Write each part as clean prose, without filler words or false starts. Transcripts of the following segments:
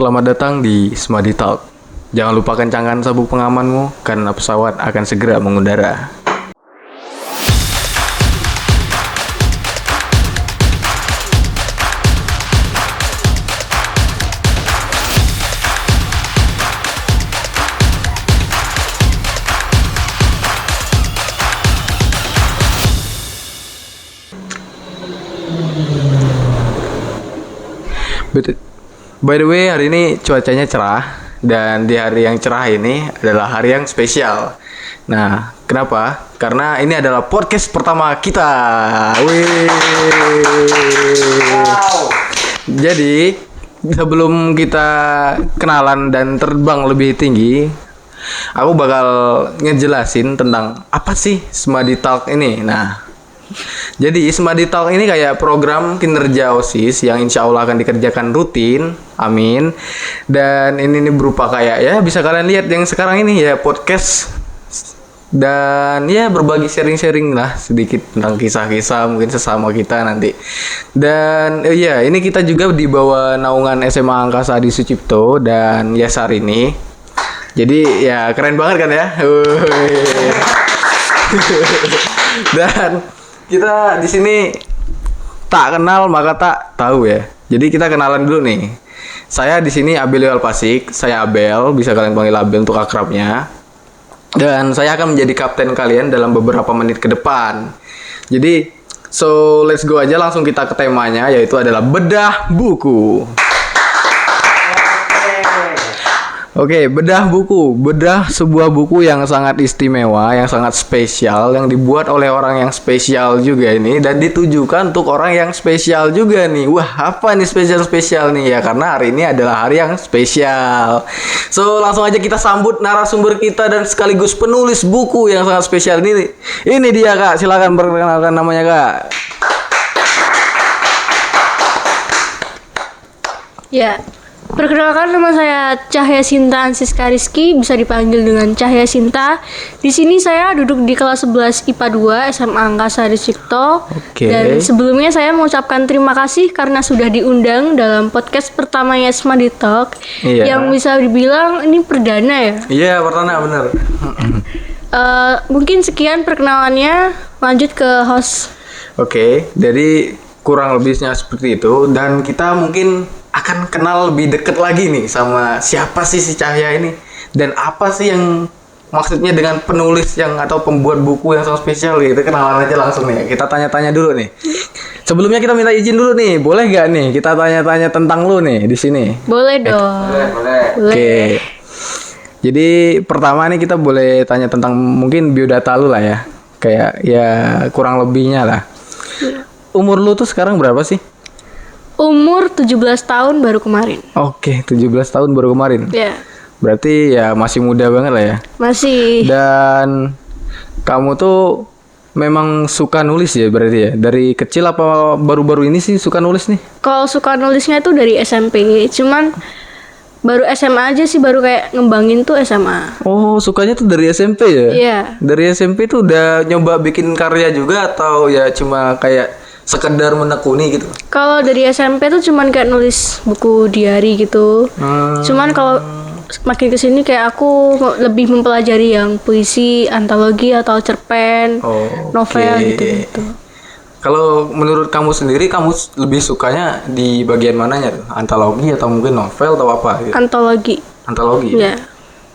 Selamat datang di Smadi Talk. Jangan lupa kencangkan sabuk pengamanmu karena pesawat akan segera mengudara. By the way, hari ini cuacanya cerah dan di hari yang cerah ini adalah hari yang spesial. Nah, kenapa? Karena ini adalah podcast pertama kita. Wih. Wow. Jadi, sebelum kita kenalan dan terbang lebih tinggi, aku bakal ngejelasin tentang apa sih Smadi Talk ini. Nah, jadi Smadi Talk ini kayak program kinerja OSIS yang insya Allah akan dikerjakan rutin, amin. Dan ini berupa kayak ya bisa kalian lihat yang sekarang ini ya podcast. Dan ya berbagi sharing-sharing lah sedikit tentang kisah-kisah mungkin sesama kita nanti. Dan ya ini kita juga di bawah naungan SMA Angkasa Adi Sucipto dan Yasar ini. Jadi ya keren banget kan ya. Dan kita di sini tak kenal maka tak tahu ya. Jadi kita kenalan dulu nih. Saya di sini Abel Pasik. Saya Abel, bisa kalian panggil Abel untuk akrabnya. Dan saya akan menjadi kapten kalian dalam beberapa menit ke depan. Jadi, so let's go aja langsung kita ke temanya, yaitu adalah bedah buku. Oke, bedah buku. Bedah sebuah buku yang sangat istimewa, yang sangat spesial, yang dibuat oleh orang yang spesial juga ini, dan ditujukan untuk orang yang spesial juga nih. Wah, apa nih spesial-spesial nih ya? Karena hari ini adalah hari yang spesial. So, langsung aja kita sambut narasumber kita dan sekaligus penulis buku yang sangat spesial ini. Ini dia, Kak. Silakan perkenalkan namanya, Kak. Ya. Perkenalkan, nama saya Cahya Sinta Ansiska Rizky, bisa dipanggil dengan Cahya Sinta. Di sini saya duduk di kelas 11 IPA 2 SMA Angkasa Adi Sucipto. Dan sebelumnya saya mengucapkan terima kasih karena sudah diundang dalam podcast pertamanya Smadi Talk. Yang bisa dibilang ini perdana ya? Iya, perdana benar. Mungkin sekian perkenalannya, lanjut ke host. Oke, jadi kurang lebihnya seperti itu. Dan kita mungkin akan kenal lebih deket lagi nih sama siapa sih si Cahya ini dan apa sih yang maksudnya dengan penulis yang atau pembuat buku yang sangat spesial gitu. Kenalan aja langsung nih, kita tanya-tanya dulu nih. Sebelumnya kita minta izin dulu nih, boleh gak nih kita tanya-tanya tentang lu nih di sini? Boleh dong. Boleh. Oke. Jadi pertama nih kita boleh tanya tentang mungkin biodata lu lah ya, kayak ya kurang lebihnya lah. Umur lu tuh sekarang berapa sih? Umur 17 tahun baru kemarin. Oke, 17 tahun baru kemarin. Ya. Berarti ya masih muda banget lah ya. Masih. Dan kamu tuh memang suka nulis ya berarti ya? Dari kecil apa baru-baru ini sih suka nulis nih? Kalau suka nulisnya itu dari SMP. Cuman baru SMA aja sih, baru kayak ngembangin tuh SMA. Oh, sukanya tuh dari SMP ya? Iya. Dari SMP tuh udah nyoba bikin karya juga atau ya cuma kayak sekedar menekuni gitu? Kalau dari SMP tuh cuman kayak nulis buku diary gitu. Cuman kalau makin kesini kayak aku lebih mempelajari yang puisi, antologi atau cerpen, novel gitu. Kalau menurut kamu sendiri, kamu lebih sukanya di bagian mananya tuh? Antologi atau mungkin novel atau apa gitu? Antologi? Iya.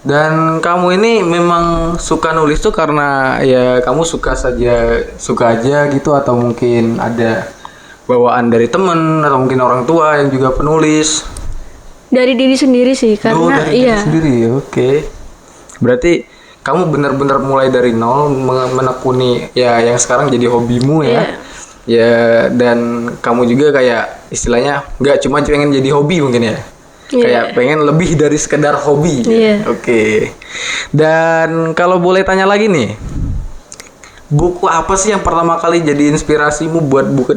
Dan kamu ini memang suka nulis tuh karena ya kamu suka aja gitu atau mungkin ada bawaan dari temen atau mungkin orang tua yang juga penulis? Dari diri sendiri sih, karena dari diri sendiri, oke. Berarti kamu benar-benar mulai dari nol menekuni ya yang sekarang jadi hobimu ya. Yeah. Ya, dan kamu juga kayak istilahnya nggak cuma pengen jadi hobi mungkin ya. Kayak pengen lebih dari sekedar hobi. Oke. Dan kalau boleh tanya lagi nih, buku apa sih yang pertama kali jadi inspirasimu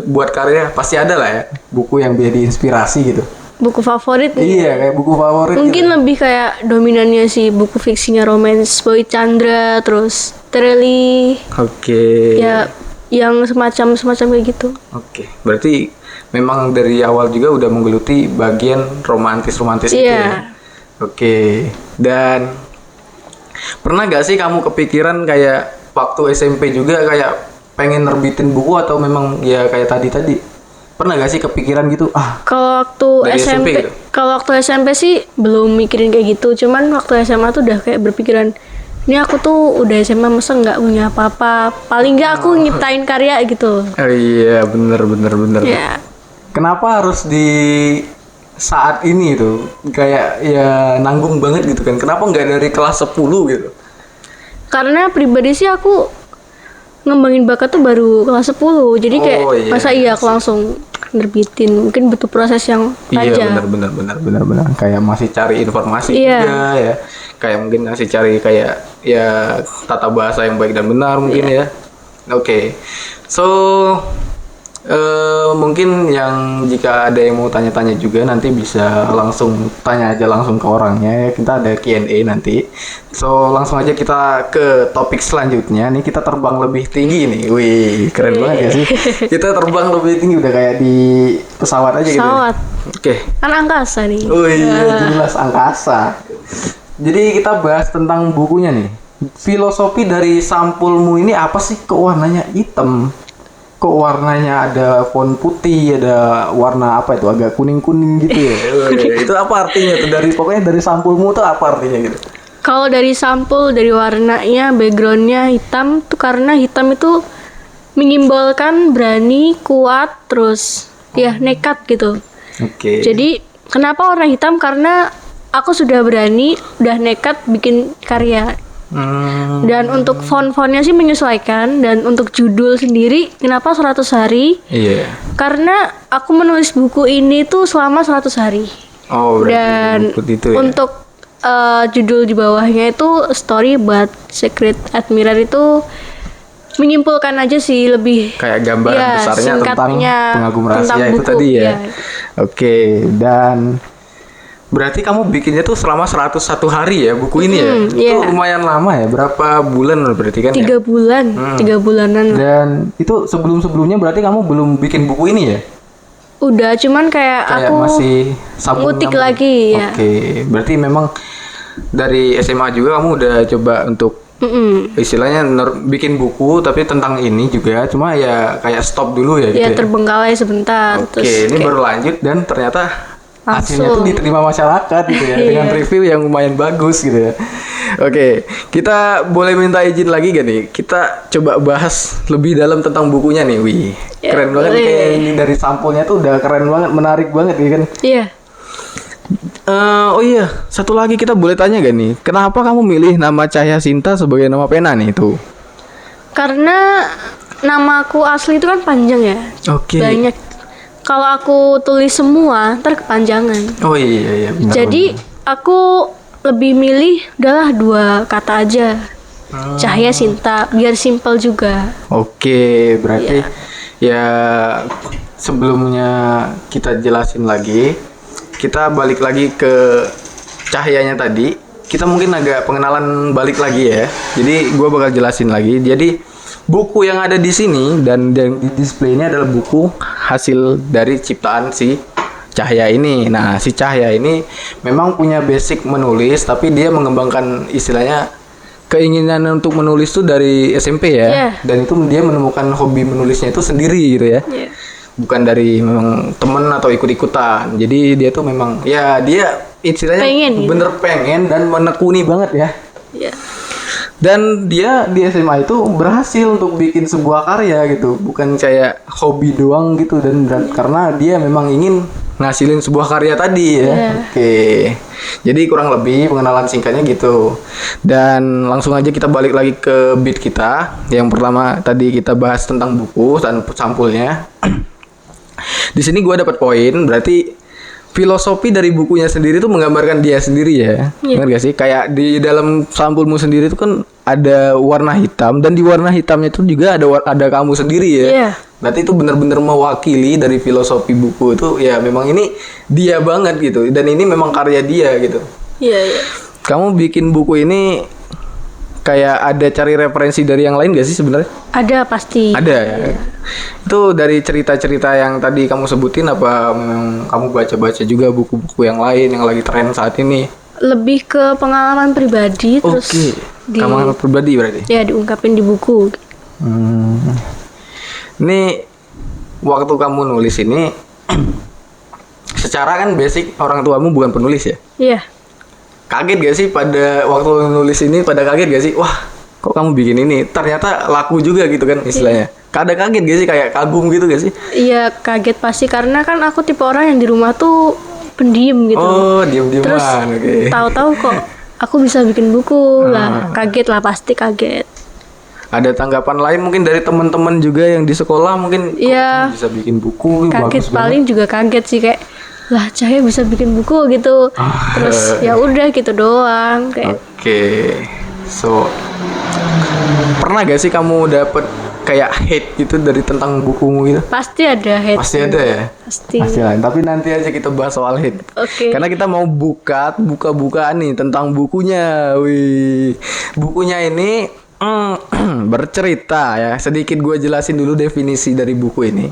buat karya? Pasti ada lah ya buku yang jadi inspirasi gitu. Buku favorit nih. Iya, kayak buku favorit. Mungkin gitu. lebih kayak dominannya sih buku fiksinya romance Boy Chandra, terus Tereli. Oke. Ya, yang semacam kayak gitu. Oke. Berarti memang dari awal juga udah menggeluti bagian romantis itu ya. Oke. Dan pernah gak sih kamu kepikiran kayak waktu SMP juga kayak pengen nerbitin buku atau memang ya kayak tadi pernah gak sih kepikiran gitu Kalau waktu dari SMP SMP, gitu? kalau waktu SMP sih belum mikirin kayak gitu. Cuman waktu SMA tuh udah kayak berpikiran, ini aku tuh udah SMA masa nggak punya apa-apa. Paling nggak aku nyiptain karya gitu. Oh iya, bener. Ya. Kenapa harus di saat ini tuh kayak ya nanggung banget gitu kan? Kenapa nggak dari kelas 10 gitu? Karena pribadi sih aku ngembangin bakat tuh baru kelas 10. Jadi kayak iya, masa iya aku langsung nerbitin, mungkin butuh proses yang panjang. Iya benar. Kayak masih cari informasi Iya. juga ya. Kayak mungkin masih cari kayak ya tata bahasa yang baik dan benar mungkin ya. Oke. So mungkin yang jika ada yang mau tanya-tanya juga nanti bisa langsung tanya aja langsung ke orangnya ya. Kita ada Q&A nanti. So langsung aja kita ke topik selanjutnya. Nih kita terbang lebih tinggi nih. Wih, keren banget ya sih. Kita terbang lebih tinggi udah kayak di pesawat aja gitu. Pesawat. Oke. Kan angkasa nih. Oh iya, jelas angkasa. Jadi kita bahas tentang bukunya nih. Filosofi dari sampulmu ini apa sih? Kok warnanya hitam? Kok warnanya ada font putih, ada warna apa itu agak kuning-kuning gitu ya? Itu apa artinya tuh pokoknya dari sampulmu tuh apa artinya gitu? Kalau dari sampul, dari warnanya, backgroundnya hitam tuh karena hitam itu menyimbolkan berani, kuat, terus ya nekat gitu. Oke. Jadi kenapa warna hitam? Karena aku sudah berani, udah nekat bikin karya. Dan untuk font-fontnya sih menyesuaikan. Dan untuk judul sendiri kenapa 100 hari? Iya. Karena aku menulis buku ini tuh selama 100 hari. Oh, berarti Dan buku itu ya. untuk judul di bawahnya itu Story But Secret Admirer itu menyimpulkan aja sih lebih kayak gambaran ya, besarnya tentang singkatnya pengagum rahasia tentang itu buku, tadi ya. ya. Oke, dan berarti kamu bikinnya tuh selama 101 hari ya buku ini ya? Itu iya. lumayan lama ya, berapa bulan berarti kan 3 ya? bulan, 3 bulanan lah. Dan itu sebelum-sebelumnya berarti kamu belum bikin buku ini ya? Udah, cuman kayak Kayak aku masih sambung ngutik nyambung. lagi ya. Oke, berarti memang dari SMA juga kamu udah coba untuk istilahnya bikin buku tapi tentang ini juga, cuma ya kayak stop dulu ya gitu Ya ya? terbengkalai sebentar. Oke, terus ini kayak baru lanjut dan ternyata hasilnya tuh langsung. diterima masyarakat gitu ya, dengan Iya. review yang lumayan bagus gitu ya. Oke, kita boleh minta izin lagi gak nih? Kita coba bahas lebih dalam tentang bukunya nih, wih. Ya, Keren banget boleh. kayak ini dari sampulnya tuh udah keren banget, menarik banget ya kan. Iya. Oh iya, satu lagi kita boleh tanya gak nih? Kenapa kamu milih nama Cahya Sinta sebagai nama pena nih tuh? Karena namaku asli itu kan panjang ya. Oke. Banyak. Kalau aku tulis semua, ntar kepanjangan. Oh iya benar. Jadi aku lebih milih udahlah 2 kata aja. Cahya Sinta, biar simpel juga. Oke, berarti ya sebelumnya kita jelasin lagi, kita balik lagi ke Cahyanya tadi. Kita mungkin agak pengenalan balik lagi ya. Jadi gua bakal jelasin lagi. Jadi buku yang ada di sini dan yang di display ini adalah buku hasil dari ciptaan si Cahya ini. Nah, si Cahya ini memang punya basic menulis, tapi dia mengembangkan istilahnya keinginan untuk menulis tuh dari SMP ya. Iya. Dan itu dia menemukan hobi menulisnya itu sendiri gitu ya. Iya. Bukan dari memang temen atau ikut-ikutan. Jadi dia tuh memang ya dia istilahnya Pengen gitu. bener pengen dan menekuni banget ya. Iya. Dan dia di SMA itu berhasil untuk bikin sebuah karya gitu, bukan kayak hobi doang gitu dan karena dia memang ingin ngasilin sebuah karya tadi ya. Iya. Oke. Jadi kurang lebih pengenalan singkatnya gitu. Dan langsung aja kita balik lagi ke beat kita. Yang pertama tadi kita bahas tentang buku dan sampulnya. Di sini gue dapat poin, berarti filosofi dari bukunya sendiri tuh menggambarkan dia sendiri ya. Iya. Benar gak sih? Kayak di dalam sampulmu sendiri tuh kan ada warna hitam dan di warna hitamnya itu juga ada kamu sendiri ya. Iya. Berarti itu benar-benar mewakili dari filosofi buku itu ya, memang ini dia banget gitu dan ini memang karya dia gitu. Iya, iya. Kamu bikin buku ini kayak ada cari referensi dari yang lain gak sih sebenarnya? Ada pasti. Ada ya. Itu dari cerita-cerita yang tadi kamu sebutin apa memang kamu baca-baca juga buku-buku yang lain yang lagi tren saat ini? Lebih ke pengalaman pribadi terus Oke. Pengalaman pribadi berarti. ya diungkapin di buku. Ini waktu kamu nulis ini secara kan basic orang tuamu bukan penulis ya? Iya. Kaget gak sih pada waktu nulis ini, pada kaget gak sih? Wah, kok kamu bikin ini? Ternyata laku juga gitu kan istilahnya. Kada kaget gak sih, kayak kagum gitu gak sih? Iya kaget pasti karena kan aku tipe orang yang di rumah tuh pendiam gitu. Oh, Terus diem-dieman, oke. tahu-tahu kok aku bisa bikin buku lah, kaget lah pasti kaget. Ada tanggapan lain mungkin dari teman-teman juga yang di sekolah mungkin kok Iya. kamu bisa bikin buku, Kaget bagus paling juga kaget sih kayak lah Cahaya bisa bikin buku gitu. Terus ya udah gitu doang kayak Oke. So, pernah gak sih kamu dapet kayak hate gitu dari tentang bukumu gitu? pasti ada hate. Pasti ada ya? Pasti. Pasti lah. Tapi nanti aja kita bahas soal hate. Oke. Karena kita mau buka-bukaan nih tentang bukunya. Wih. Bukunya ini bercerita ya. Sedikit gue jelasin dulu definisi dari buku ini.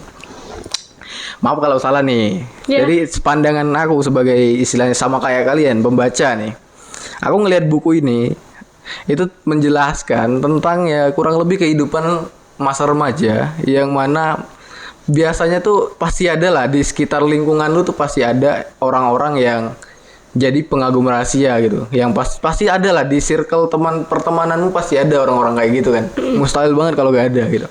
Maaf kalau salah nih. Ya. Jadi sepandangan aku sebagai istilahnya sama kayak kalian pembaca nih. Aku ngelihat buku ini itu menjelaskan tentang ya kurang lebih kehidupan masa remaja yang mana biasanya tuh pasti ada lah di sekitar lingkungan lu tuh pasti ada orang-orang yang jadi pengagum rahasia gitu. Yang pasti ada lah di circle teman pertemananmu pasti ada orang-orang kayak gitu kan. Mustahil banget kalau gak ada gitu.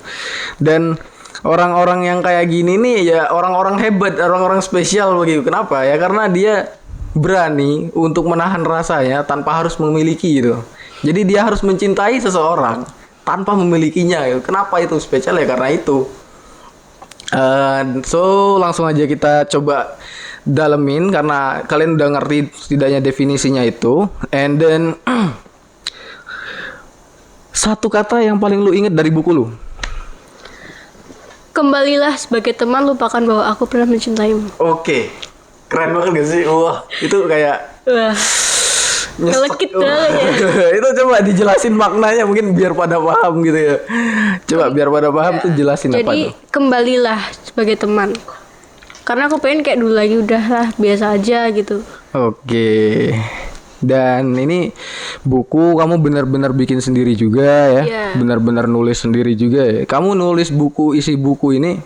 Dan orang-orang yang kayak gini nih ya orang-orang hebat, orang-orang spesial begitu. Kenapa? Ya karena dia berani untuk menahan rasanya tanpa harus memiliki gitu. Jadi dia harus mencintai seseorang tanpa memilikinya gitu. Kenapa itu spesial ya? Karena itu. So langsung aja kita coba dalemin karena kalian udah ngerti setidaknya definisinya itu. And then satu kata yang paling lu inget dari buku lu. Kembalilah sebagai teman, lupakan bahwa aku pernah mencintaimu. Oke. Keren banget gak sih? Wah, itu kayak Wah, nyesek. ngelekit banget ya. Itu coba dijelasin maknanya mungkin biar pada paham gitu ya. Coba biar pada paham tuh jelasin apa Jadi tuh. kembalilah sebagai teman. Karena aku pengen kayak dulu lagi udahlah biasa aja gitu. Oke. Dan ini buku kamu benar-benar bikin sendiri juga ya. Iya. Benar-benar nulis sendiri juga ya. Kamu nulis isi buku ini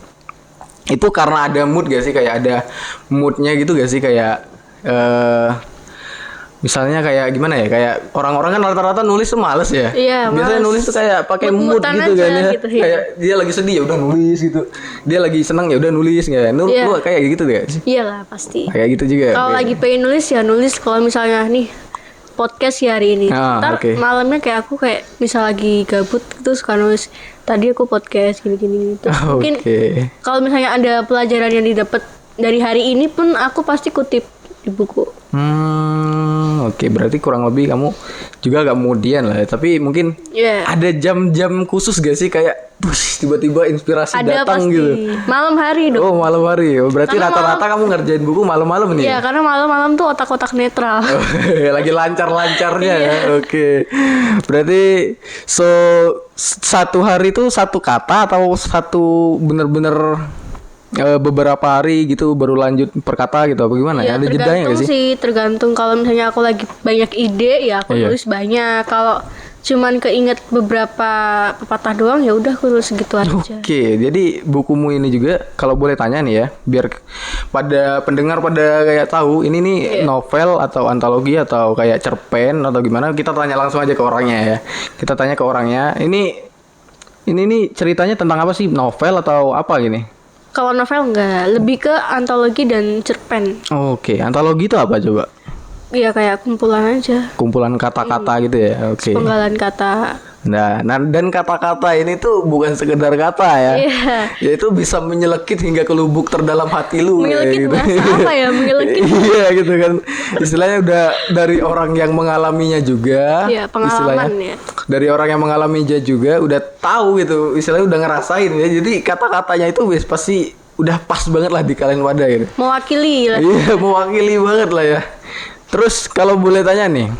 itu karena ada mood gak sih, kayak ada moodnya gitu gak sih, kayak misalnya kayak gimana ya, kayak orang-orang kan rata-rata nulis tuh males ya. Iya, biasanya males. nulis tuh kayak pakai mood Mood-moodan gitu aja kan ya. gitu, iya. Kayak dia lagi sedih ya udah nulis gitu. Dia lagi senang ya udah nulis ya. Iya. Lu kayak gitu gak sih? Iyalah pasti. Kayak gitu juga. Kalau Oke. lagi pengen nulis ya nulis. Kalau misalnya nih podcast ya hari ini. Ah, Ntar oke. malamnya kayak aku kayak misal lagi gabut gitu suka nulis. Tadi aku podcast gini-gini gitu. Mungkin Oke. kalau misalnya ada pelajaran yang didapat dari hari ini pun aku pasti kutip di buku. Oke, berarti kurang lebih kamu juga agak kemudian lah ya. Tapi mungkin Iya. ada jam-jam khusus gak sih kayak push, tiba-tiba inspirasi Ada datang pasti. gitu. Malam hari dong. Oh, malam hari. Oh, berarti Karena rata-rata kamu ngerjain buku malam-malam nih. Iya, karena malam-malam tuh otak-otak netral. Lagi lancar-lancarnya ya. Oke. Berarti satu hari itu satu kata atau satu bener-bener beberapa hari gitu baru lanjut per kata gitu apa gimana ya? Iya, Ada jedanya tergantung nggak sih? sih, tergantung kalau misalnya aku lagi banyak ide ya aku Iya. nulis banyak. Kalau cuman keinget beberapa pepatah doang ya udah aku nulis segitu aja. Oke, jadi bukumu ini juga kalau boleh tanya nih ya, biar pada pendengar pada kayak tahu ini nih novel atau antologi atau kayak cerpen atau gimana, kita tanya langsung aja ke orangnya ya. Kita tanya ke orangnya. Ini nih ceritanya tentang apa sih? Novel atau apa gini? Kalau novel enggak, lebih ke antologi dan cerpen. Oke, antologi itu apa coba? Iya kayak kumpulan aja, Kumpulan kata-kata gitu ya. Oke. penggalan kata. Nah, dan kata-kata ini tuh bukan sekedar kata ya. Iya. Yaitu bisa menyelekit hingga ke lubuk terdalam hati lu. Mengelekit kayak bahasa apa ya? Mengelekit. Iya gitu kan. Istilahnya udah dari orang yang mengalaminya juga. Iya, pengalaman ya. Dari orang yang mengalaminya juga udah tahu gitu. Istilahnya udah ngerasain ya. Jadi kata-katanya itu pasti udah pas banget lah di kalian wadah gitu. Mewakili lah. Iya, mewakili banget lah ya. Terus kalau boleh tanya nih,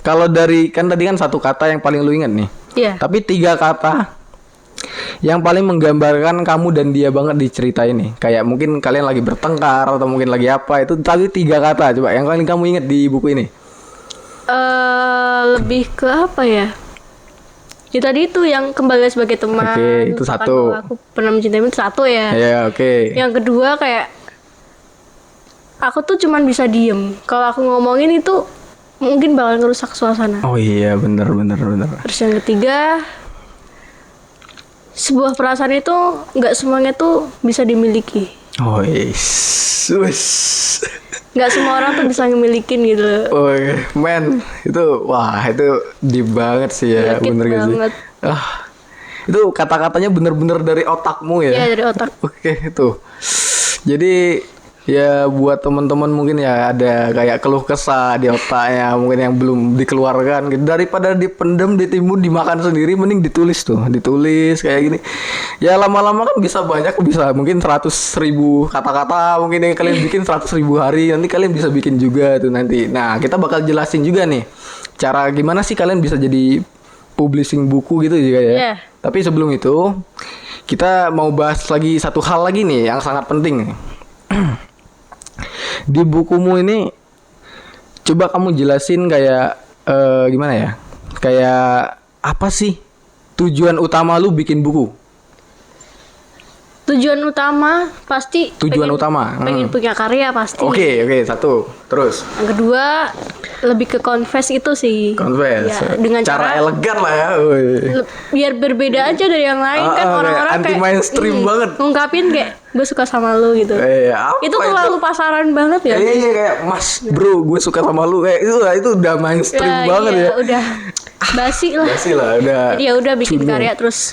Kalau dari kan tadi kan satu kata yang paling lu ingat nih. Iya. Tapi 3 kata yang paling menggambarkan kamu dan dia banget di cerita ini. Kayak mungkin kalian lagi bertengkar atau mungkin lagi apa itu. Tapi 3 kata coba yang paling kamu ingat di buku ini. Lebih ke apa ya? Ya tadi itu yang kembali sebagai teman. Oke, itu Bukan satu. bahwa aku pernah mencintai itu satu ya. Ya oke. Yang kedua kayak aku tuh cuman bisa diem. Kalau aku ngomongin itu mungkin bakal ngerusak suasana. Oh iya bener. Terus yang ketiga, sebuah perasaan itu nggak semuanya tuh bisa dimiliki. Oh wis. Nggak semua orang tuh bisa ngemilikin gitu. Oh men itu wah itu deep banget sih ya. Sakit Bener gak sih? banget. Itu kata-katanya bener-bener dari otakmu ya. Iya, dari otak. Oke itu. Jadi ya buat teman-teman mungkin ya ada kayak keluh kesah di otaknya mungkin yang belum dikeluarkan gitu. Daripada dipendam, ditimbun, dimakan sendiri mending ditulis kayak gini. Ya lama-lama kan bisa banyak, bisa mungkin 100.000 kata-kata mungkin yang kalian bikin 100.000 hari, nanti kalian bisa bikin juga tuh nanti. Nah kita bakal jelasin juga nih cara gimana sih kalian bisa jadi publishing buku gitu juga ya. Iya. Tapi sebelum itu kita mau bahas lagi satu hal lagi nih yang sangat penting nih. Di bukumu ini coba kamu jelasin kayak gimana ya? Kayak apa sih tujuan utama lu bikin buku? Tujuan utama pasti Tujuan utama. pengen punya karya pasti. Oke, satu. Terus Yang kedua lebih ke confess itu sih. confess. Ya, dengan cara elegan lah ya. Woi. biar berbeda aja dari yang lain kan kayak orang-orang anti mainstream banget. ngungkapin kayak gue suka sama lu gitu. Apa Itu terlalu pasaran banget ya. Iya kayak Mas bro gue suka sama lu kayak itu udah mainstream banget iya, ya. Udah basi lah. Basi lah udah. Jadi ya udah bikin cuno. karya terus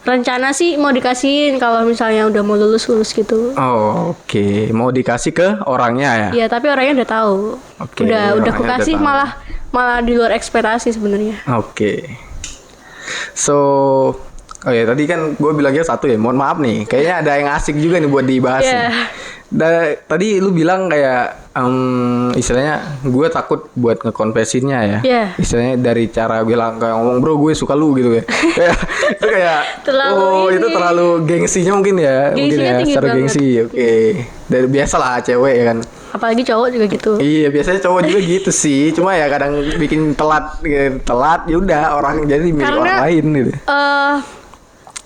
rencana sih mau dikasihin kalau misalnya udah mau lulus gitu. Oh, oke. Mau dikasih ke orangnya ya? Iya, tapi orangnya udah tahu. Oke, udah orangnya kekasih udah tahu. malah di luar ekspektasi sebenarnya. Oke. So, oh ya tadi kan gue bilangnya satu ya. Mohon maaf nih. Kayaknya ada yang asik juga nih buat dibahas. Iya. Nih. Tadi lu bilang kayak istilahnya gue takut buat ngekonfesinnya ya. Iya. Istilahnya dari cara bilang kayak ngomong bro gue suka lu gitu ya. Kayak itu kayak Terlalu itu ini. terlalu gengsinya mungkin ya. Mungkin Gengsinya ya tinggi secara banget. gengsi. Oke. Dari biasalah cewek ya kan. Apalagi cowok juga gitu. Iya biasanya cowok juga gitu sih. Cuma ya kadang bikin telat ya udah orang jadi milik Karena, orang lain gitu.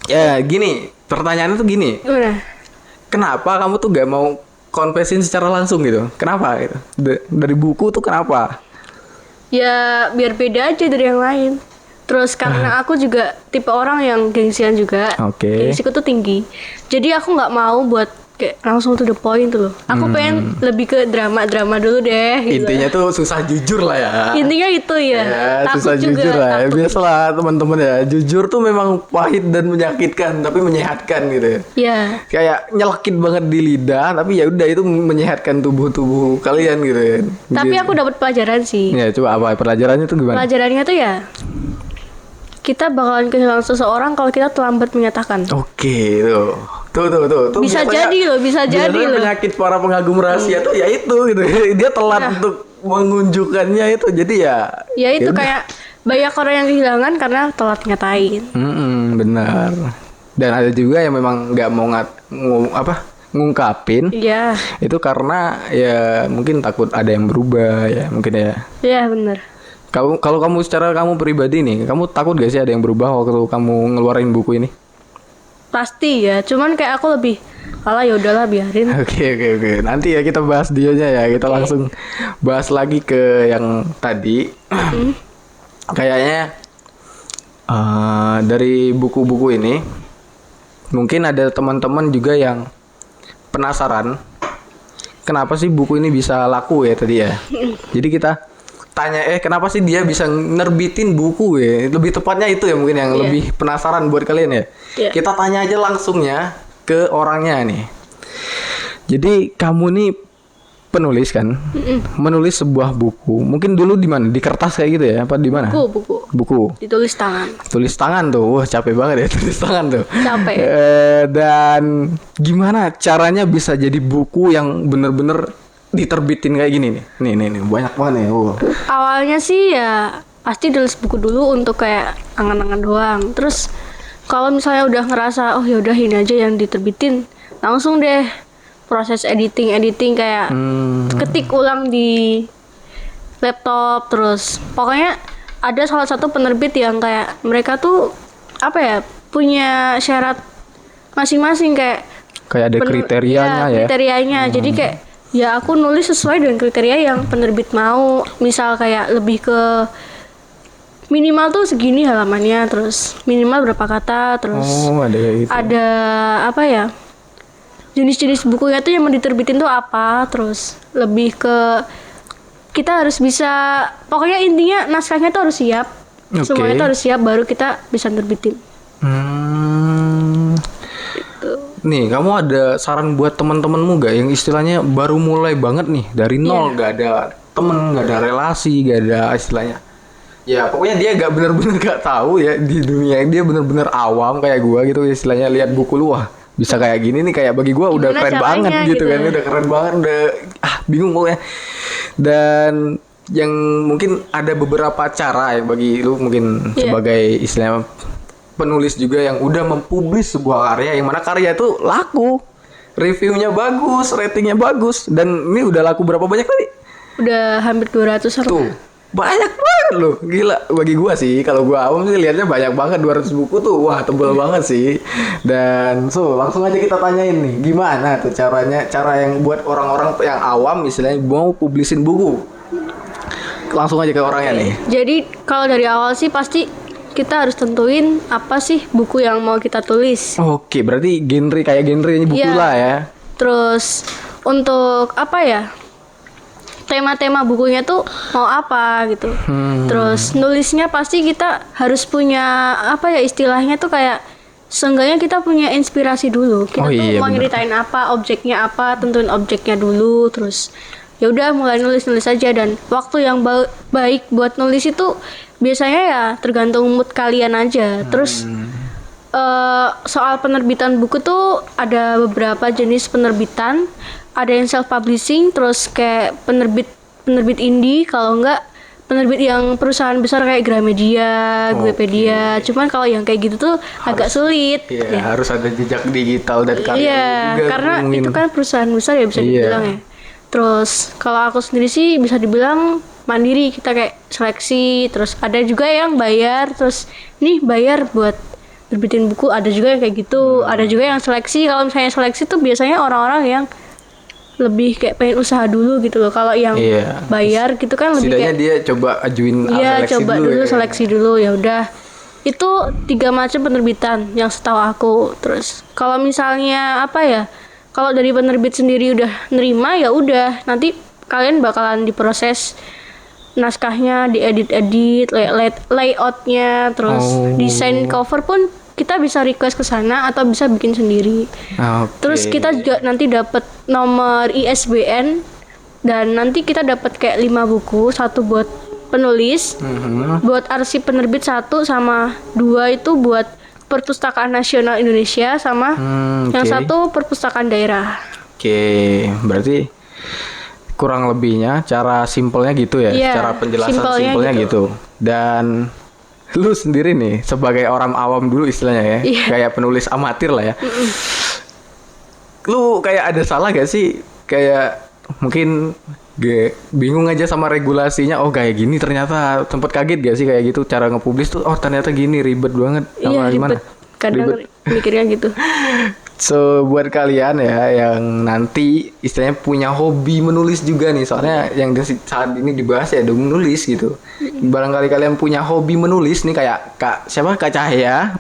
Ya gini pertanyaannya tuh gini. Gimana? Kenapa kamu tuh gak mau konfesin secara langsung gitu? Kenapa gitu? Dari buku tuh kenapa? Ya biar beda aja dari yang lain. Terus karena aku juga tipe orang yang gengsian juga. Oke. Gengsiku tuh tinggi. Jadi aku nggak mau buat kayak langsung to the point tuh loh. Aku pengen lebih ke drama-drama dulu deh gitu. Intinya tuh susah jujur lah ya. Intinya itu ya. Ya, Takut susah juga, jujur lah. takut. Biasalah teman-teman ya. Jujur tuh memang pahit dan menyakitkan, tapi menyehatkan gitu ya. Ya. Kayak nyelekit banget di lidah, tapi ya udah itu menyehatkan tubuh kalian gitu ya. Tapi Jadi- aku dapat pelajaran sih. Ya coba apa pelajarannya tuh gimana? Pelajarannya tuh ya kita bakalan kehilangan seseorang kalau kita terlambat menyatakan. Oke, tuh. Bisa jadi loh, bisa jadi biasanya loh. penyakit para pengagum rahasia tuh ya itu gitu. Dia telat Nah. untuk mengunjukkannya itu. Jadi ya Ya itu udah. kayak banyak orang yang kehilangan karena telat nyatain. Benar. Dan ada juga yang memang nggak mau ngungkapin. Iya. Itu karena ya mungkin takut ada yang berubah ya mungkin ya. Iya bener. Kalau kamu secara kamu pribadi nih, kamu takut gak sih ada yang berubah waktu kamu ngeluarin buku ini? Pasti ya. Cuman kayak aku lebih alah ya udahlah biarin. Oke. Nanti ya kita bahas dionya ya. Kita langsung bahas lagi ke yang tadi. Kayaknya dari buku-buku ini mungkin ada teman-teman juga yang penasaran kenapa sih buku ini bisa laku ya tadi ya. Jadi kita tanya kenapa sih dia bisa nerbitin buku ya. Lebih tepatnya itu ya mungkin yang Iya. lebih penasaran buat kalian ya. Iya. Kita tanya aja langsungnya ke orangnya nih. Jadi kamu nih penulis kan? Menulis sebuah buku. Mungkin dulu di mana? Di kertas kayak gitu ya? Apa di mana? Buku. Buku. Ditulis tangan. Tulis tangan tuh. Wah, capek banget ya tulis tangan tuh. Capek. Dan gimana caranya bisa jadi buku yang bener-bener diterbitin kayak gini nih? Nih, banyak banget nih. Awalnya sih ya pasti nulis buku dulu untuk kayak angan-angan doang. Terus kalau misalnya udah ngerasa oh ya udah ini aja yang diterbitin, langsung deh proses editing kayak ketik ulang di laptop. Terus pokoknya ada salah satu penerbit yang kayak mereka tuh apa ya, punya syarat masing-masing kayak ada kriterianya ya. Kriterianya. Jadi kayak ya aku nulis sesuai dengan kriteria yang penerbit mau. Misal kayak lebih ke minimal tuh segini halamannya, terus minimal berapa kata, terus ada kayak gitu. ada apa ya, jenis-jenis bukunya tuh yang mau diterbitin tuh apa. Terus lebih ke kita harus bisa, pokoknya intinya naskahnya tuh harus siap. Semuanya tuh harus siap baru kita bisa terbitin. Gitu. Nih, kamu ada saran buat teman-temanmu gak yang istilahnya baru mulai banget nih dari nol, gak ada temen, gak ada relasi, gak ada istilahnya. Ya pokoknya dia gak bener-bener gak tahu ya di dunia, dia bener-bener awam kayak gua gitu istilahnya. Lihat buku lu, wah bisa kayak gini nih, kayak bagi gua udah keren banget gitu kan, udah keren banget, udah bingung pokoknya. Dan yang mungkin ada beberapa cara ya bagi lu mungkin sebagai istilahnya penulis juga yang udah mempublish sebuah karya yang mana karya itu laku, reviewnya bagus, ratingnya bagus, dan ini udah laku berapa banyak tadi? Udah hampir 200-an. Tuh, banyak banget loh, gila bagi gua sih. Kalau gua awam sih lihatnya banyak banget, 200 buku tuh, wah tebel banget sih. Dan langsung aja kita tanyain nih, gimana tuh caranya, cara yang buat orang-orang yang awam istilahnya mau publisin buku. Langsung aja ke orangnya nih. Jadi kalau dari awal sih pasti kita harus tentuin apa sih buku yang mau kita tulis. Oke, berarti genrenya buku lah ya. Terus untuk apa ya, tema-tema bukunya tuh mau apa gitu. Terus nulisnya pasti kita harus punya apa ya, istilahnya tuh kayak seenggaknya kita punya inspirasi dulu. Kita tuh mau nyeritain apa, objeknya apa, tentuin objeknya dulu. Terus ya udah mulai nulis aja. Dan waktu yang baik buat nulis itu biasanya ya tergantung mood kalian aja. Terus soal penerbitan buku tuh ada beberapa jenis penerbitan. Ada yang self publishing, terus kayak penerbit indie, kalau enggak penerbit yang perusahaan besar kayak Gramedia, Guepedia. Cuman kalau yang kayak gitu tuh agak sulit. Iya, harus ada jejak digital dan karya juga. Karena itu kan perusahaan besar ya bisa dibilang ya. Terus kalau aku sendiri sih bisa dibilang mandiri, kita kayak seleksi. Terus ada juga yang bayar, terus nih bayar buat terbitin buku, ada juga yang kayak gitu. Ada juga yang seleksi. Kalau misalnya seleksi tuh biasanya orang-orang yang lebih kayak pengen usaha dulu gitu loh. Kalau yang bayar gitu kan lebih kayak dia coba ajuin seleksi coba dulu seleksi dulu, ya udah. Itu 3 macam penerbitan yang setahu aku. Terus kalau misalnya apa ya, kalau dari penerbit sendiri udah nerima ya udah, nanti kalian bakalan diproses naskahnya, diedit layoutnya, terus desain cover pun kita bisa request ke sana atau bisa bikin sendiri. Terus kita juga nanti dapat nomor ISBN, dan nanti kita dapat kayak 5 buku, 1 buat penulis, buat arsip penerbit 1, sama 2 itu buat Perpustakaan Nasional Indonesia, sama yang 1 perpustakaan daerah. Berarti kurang lebihnya cara simpelnya gitu ya, cara penjelasan simpelnya gitu. Dan lu sendiri nih sebagai orang awam dulu istilahnya ya, kayak penulis amatir lah ya. Lu kayak ada salah gak sih? Kayak mungkin bingung aja sama regulasinya. Oh kayak gini ternyata, sempet kaget gak sih kayak gitu cara nge-publish tuh? Oh ternyata gini, ribet banget. Gimana? Kadang mikirnya gitu. So buat kalian ya yang nanti istilahnya punya hobi menulis juga nih, soalnya yang saat ini dibahas ya udah menulis gitu. Barangkali kalian punya hobi menulis nih, kayak Kak Cahya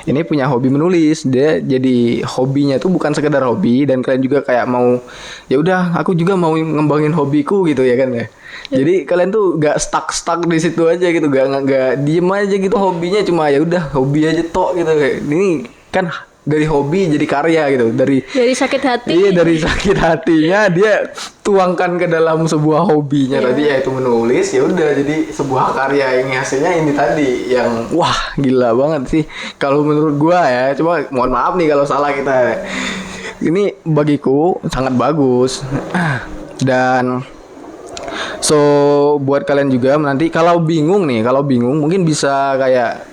ini punya hobi menulis. Dia jadi hobinya tuh bukan sekedar hobi, dan kalian juga kayak mau ya udah aku juga mau ngembangin hobiku gitu ya kan ya. Jadi kalian tuh gak stuck di situ aja gitu, gak diem aja gitu hobinya, cuma ya udah hobi aja tok gitu. Ini kan dari hobi jadi karya gitu, dari sakit hati. Iya, dari sakit hatinya dia tuangkan ke dalam sebuah hobinya tadi, yaitu menulis. Ya udah jadi sebuah karya yang hasilnya ini tadi, yang wah gila banget sih kalau menurut gua ya. Cuma mohon maaf nih kalau salah kita. Ini bagiku sangat bagus. Dan So buat kalian juga nanti kalau bingung mungkin bisa kayak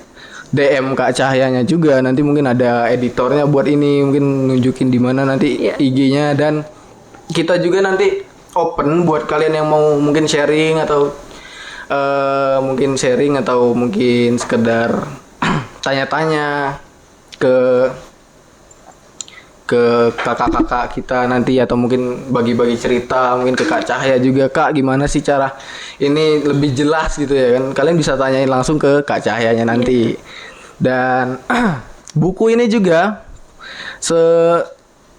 DM Kak Cahyanya juga, nanti mungkin ada editornya buat ini, mungkin nunjukin di mana nanti Iya. IG-nya, dan kita juga nanti open buat kalian yang mau mungkin sharing atau mungkin sekedar tanya-tanya ke kakak-kakak kita nanti, atau mungkin bagi-bagi cerita mungkin ke Kak Cahya juga, Kak gimana sih cara ini lebih jelas gitu ya kan, kalian bisa tanyain langsung ke Kak Cahyanya nanti. Dan buku ini juga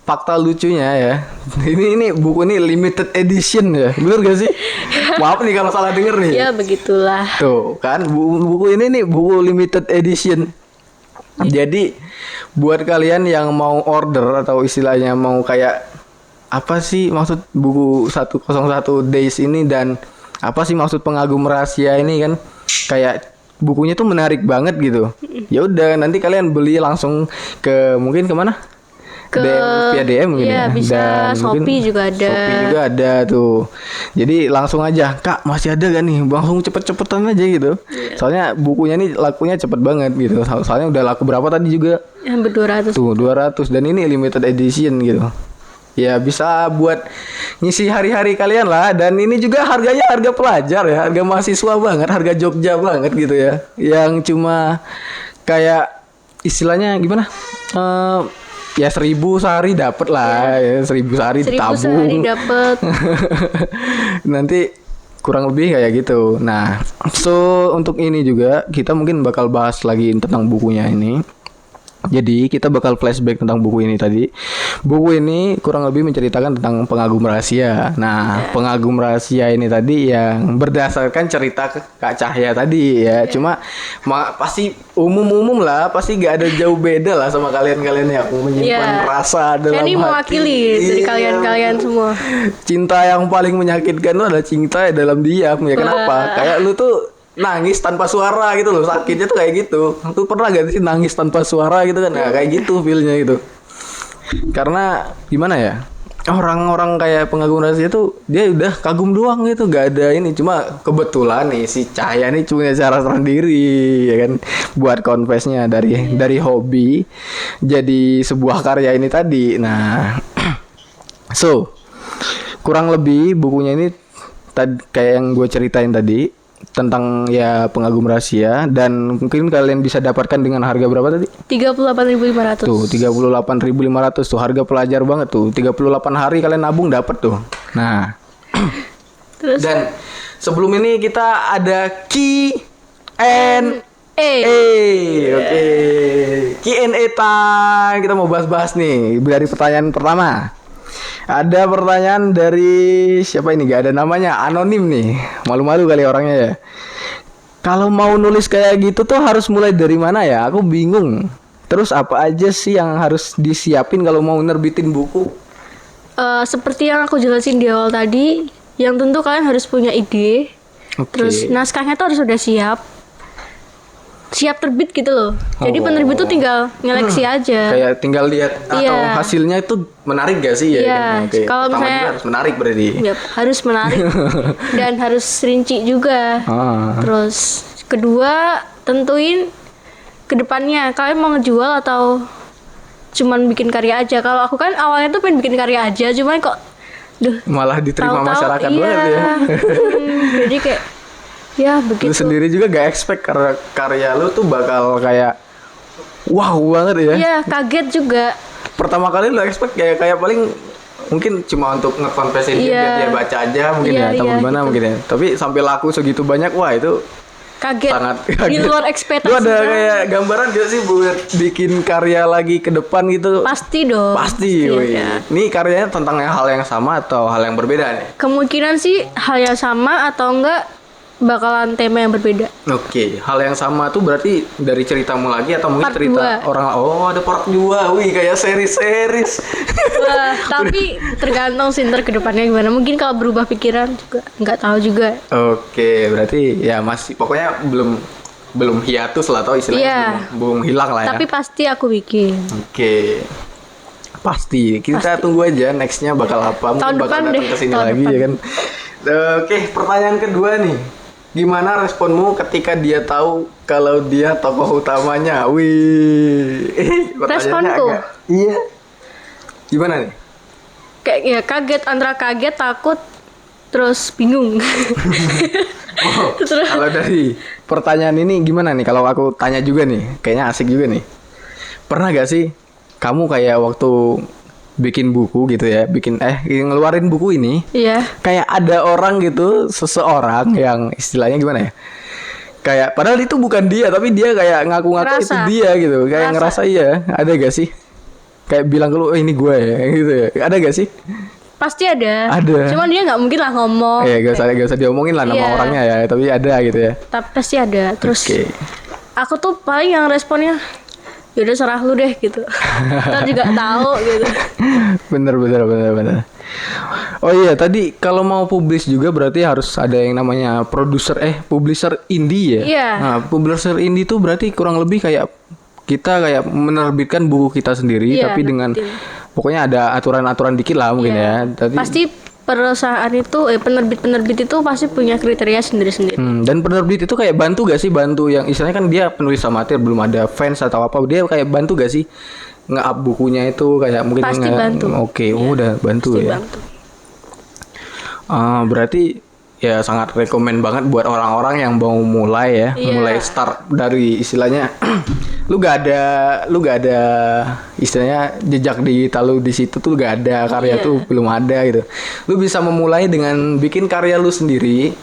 fakta lucunya ya, ini buku ini limited edition ya, bener gak sih? Maaf nih kalau salah denger nih. Ya begitulah. Tuh kan buku ini nih buku limited edition. Jadi buat kalian yang mau order atau istilahnya mau kayak apa sih maksud buku 101 Days ini, dan apa sih maksud pengagum rahasia ini kan, kayak bukunya tuh menarik banget gitu. Ya udah nanti kalian beli langsung ke mungkin kemana? Via DM mungkin Iya, ya. bisa Dan mungkin Shopee juga ada. Shopee juga ada tuh. Jadi langsung aja, Kak masih ada gak nih? Langsung cepet-cepetan aja gitu. Soalnya bukunya nih lakunya cepet banget gitu. Soalnya udah laku berapa tadi juga? Hampir 200. Tuh 200, dan ini limited edition gitu. Ya bisa buat ngisi hari-hari kalian lah. Dan ini juga harganya harga pelajar ya, harga mahasiswa banget, harga Jogja banget gitu ya. Yang cuma kayak istilahnya gimana? Ya 1.000 sehari dapet lah ya, 1.000 sehari 1.000 ditabung. sehari dapet. Nanti kurang lebih kayak gitu. Nah, so untuk ini juga kita mungkin bakal bahas lagi tentang bukunya ini. Jadi kita bakal flashback tentang buku ini tadi. Buku ini kurang lebih menceritakan tentang pengagum rahasia. Nah, pengagum rahasia ini tadi yang berdasarkan cerita Kak Cahya tadi ya. Cuma pasti umum-umum lah, pasti gak ada jauh beda lah sama kalian-kalian yang menyimpan rasa dalam Saya ini hati. mewakili dari Iya. kalian-kalian semua. Cinta yang paling menyakitkan itu adalah cinta dalam diam ya. Kenapa? Kayak lu tuh nangis tanpa suara gitu loh, sakitnya tuh kayak gitu. Lu pernah gak sih nangis tanpa suara gitu kan? Nah, kayak gitu feelnya gitu. Karena gimana ya, orang-orang kayak pengagum rahasia tuh dia udah kagum doang gitu, gak ada ini. Cuma kebetulan nih si Cahya nih punya cara sendiri ya kan, buat confess-nya dari hobi jadi sebuah karya ini tadi. Nah, so kurang lebih bukunya ini kayak yang gue ceritain tadi tentang ya pengagum rahasia, dan mungkin kalian bisa dapatkan dengan harga berapa tadi? 38.500. Tuh 38.500 tuh, harga pelajar banget tuh. 38 hari kalian nabung dapat tuh. Nah, Terus dan sebelum ini kita ada Q&A. Oke. Q&A time. Kita mau bahas-bahas nih dari pertanyaan pertama. Ada pertanyaan dari siapa ini? Gak ada namanya, anonim nih. Malu-malu kali orangnya ya. Kalau mau nulis kayak gitu tuh harus mulai dari mana ya? Aku bingung. Terus apa aja sih yang harus disiapin kalau mau nerbitin buku? seperti yang aku jelasin di awal tadi, yang tentu kalian harus punya ide. Oke. Terus naskahnya tuh harus sudah siap terbit gitu loh. Jadi Oh. penerbit tuh tinggal nyeleksi aja. Kayak tinggal lihat atau Iya. hasilnya itu menarik gak sih ya? Iya, kan? Oke. kalau Pertama misalnya- juga harus menarik berarti. Yap, harus menarik dan harus rinci juga. Ah. Terus kedua, tentuin kedepannya kalian mau ngejual atau cuman bikin karya aja. Kalau aku kan awalnya tuh pengen bikin karya aja, cuman kok Malah diterima tahu-tahu masyarakat iya. banget ya. Jadi kayak ya Lu begitu. sendiri juga gak expect karya lu tuh bakal kayak wow banget ya. Iya, kaget juga. Pertama kali lu expect kayak paling mungkin cuma untuk ngekonversin Iya. biar dia baca aja mungkin Iya, ya, atau iya, gimana gitu. mungkin ya. Tapi sampai laku segitu banyak, wah itu Kaget. sangat Di kaget. luar Lu ekspektasi. ada banget. kayak gambaran gak sih buat bikin karya lagi ke depan gitu? Pasti dong. Pasti, woi. ada. Ini karyanya tentang hal yang sama atau hal yang berbeda nih? Kemungkinan sih hal yang sama atau enggak bakalan tema yang berbeda. Oke, hal yang sama tuh berarti dari ceritamu lagi atau mungkin Part cerita 2. orang. Oh, ada part 2. Wih, kayak series. Wah, tapi tergantung sih ntar ke depannya gimana. Mungkin kalau berubah pikiran juga nggak tahu juga. Oke, berarti ya masih pokoknya belum hiatus lah atau istilahnya Iya. belum hilang lah ya. Tapi pasti aku bikin. Oke. Pasti. Kita tunggu aja nextnya bakal apa. Mungkin Tahun bakal depan datang deh, ke sini tahun lagi depan. ya kan. Oke, pertanyaan kedua nih. Gimana responmu ketika dia tahu kalau dia tokoh utamanya? Wih, pertanyaannya Responku? Iya. Gimana nih? Kayak ya kaget, antara kaget, takut, terus bingung. Terus Kalau dari pertanyaan ini gimana nih? Kalau aku tanya juga nih, kayaknya asik juga nih. Pernah gak sih kamu kayak waktu bikin buku gitu ya, ngeluarin buku ini, iya. kayak ada orang gitu, seseorang yang istilahnya gimana ya? Kayak padahal itu bukan dia, tapi dia kayak ngaku-ngaku itu Ngerasa. dia gitu. Kayak ngerasa iya. Ada gak sih? Kayak bilang ke lu, "Oh, ini gue ya." Gitu ya. Ada gak sih? Pasti ada. Ada. Cuman dia nggak mungkin lah ngomong. Gak usah diomongin lah nama Iya. orangnya ya, tapi ada gitu ya. Tapi pasti ada. Terus Oke. aku tuh paling yang responnya, yaudah serah lu deh gitu. Ntar juga tahu gitu. Bener. Oh iya, tadi kalau mau publish juga berarti harus ada yang namanya publisher indie ya. Iya. Nah, publisher indie tuh berarti kurang lebih kayak kita kayak menerbitkan buku kita sendiri, Iya, tapi dengan nerbitin. pokoknya ada aturan-aturan dikit lah mungkin Iya. ya. Tadi, Pasti perusahaan itu, penerbit-penerbit itu pasti punya kriteria sendiri-sendiri. dan penerbit itu kayak bantu gak sih, bantu yang istilahnya kan dia penulis amatir, belum ada fans atau apa, dia kayak bantu gak sih nge-up bukunya itu kayak mungkin Pasti bantu. Oke, udah bantu Pasti ya. bantu. Berarti ya sangat rekomen banget buat orang-orang yang mau mulai ya, Iya. mulai start dari istilahnya lu gak ada istilahnya jejak digital lu di situ tuh gak ada karya Iya. tuh belum ada gitu. Lu bisa memulai dengan bikin karya lu sendiri.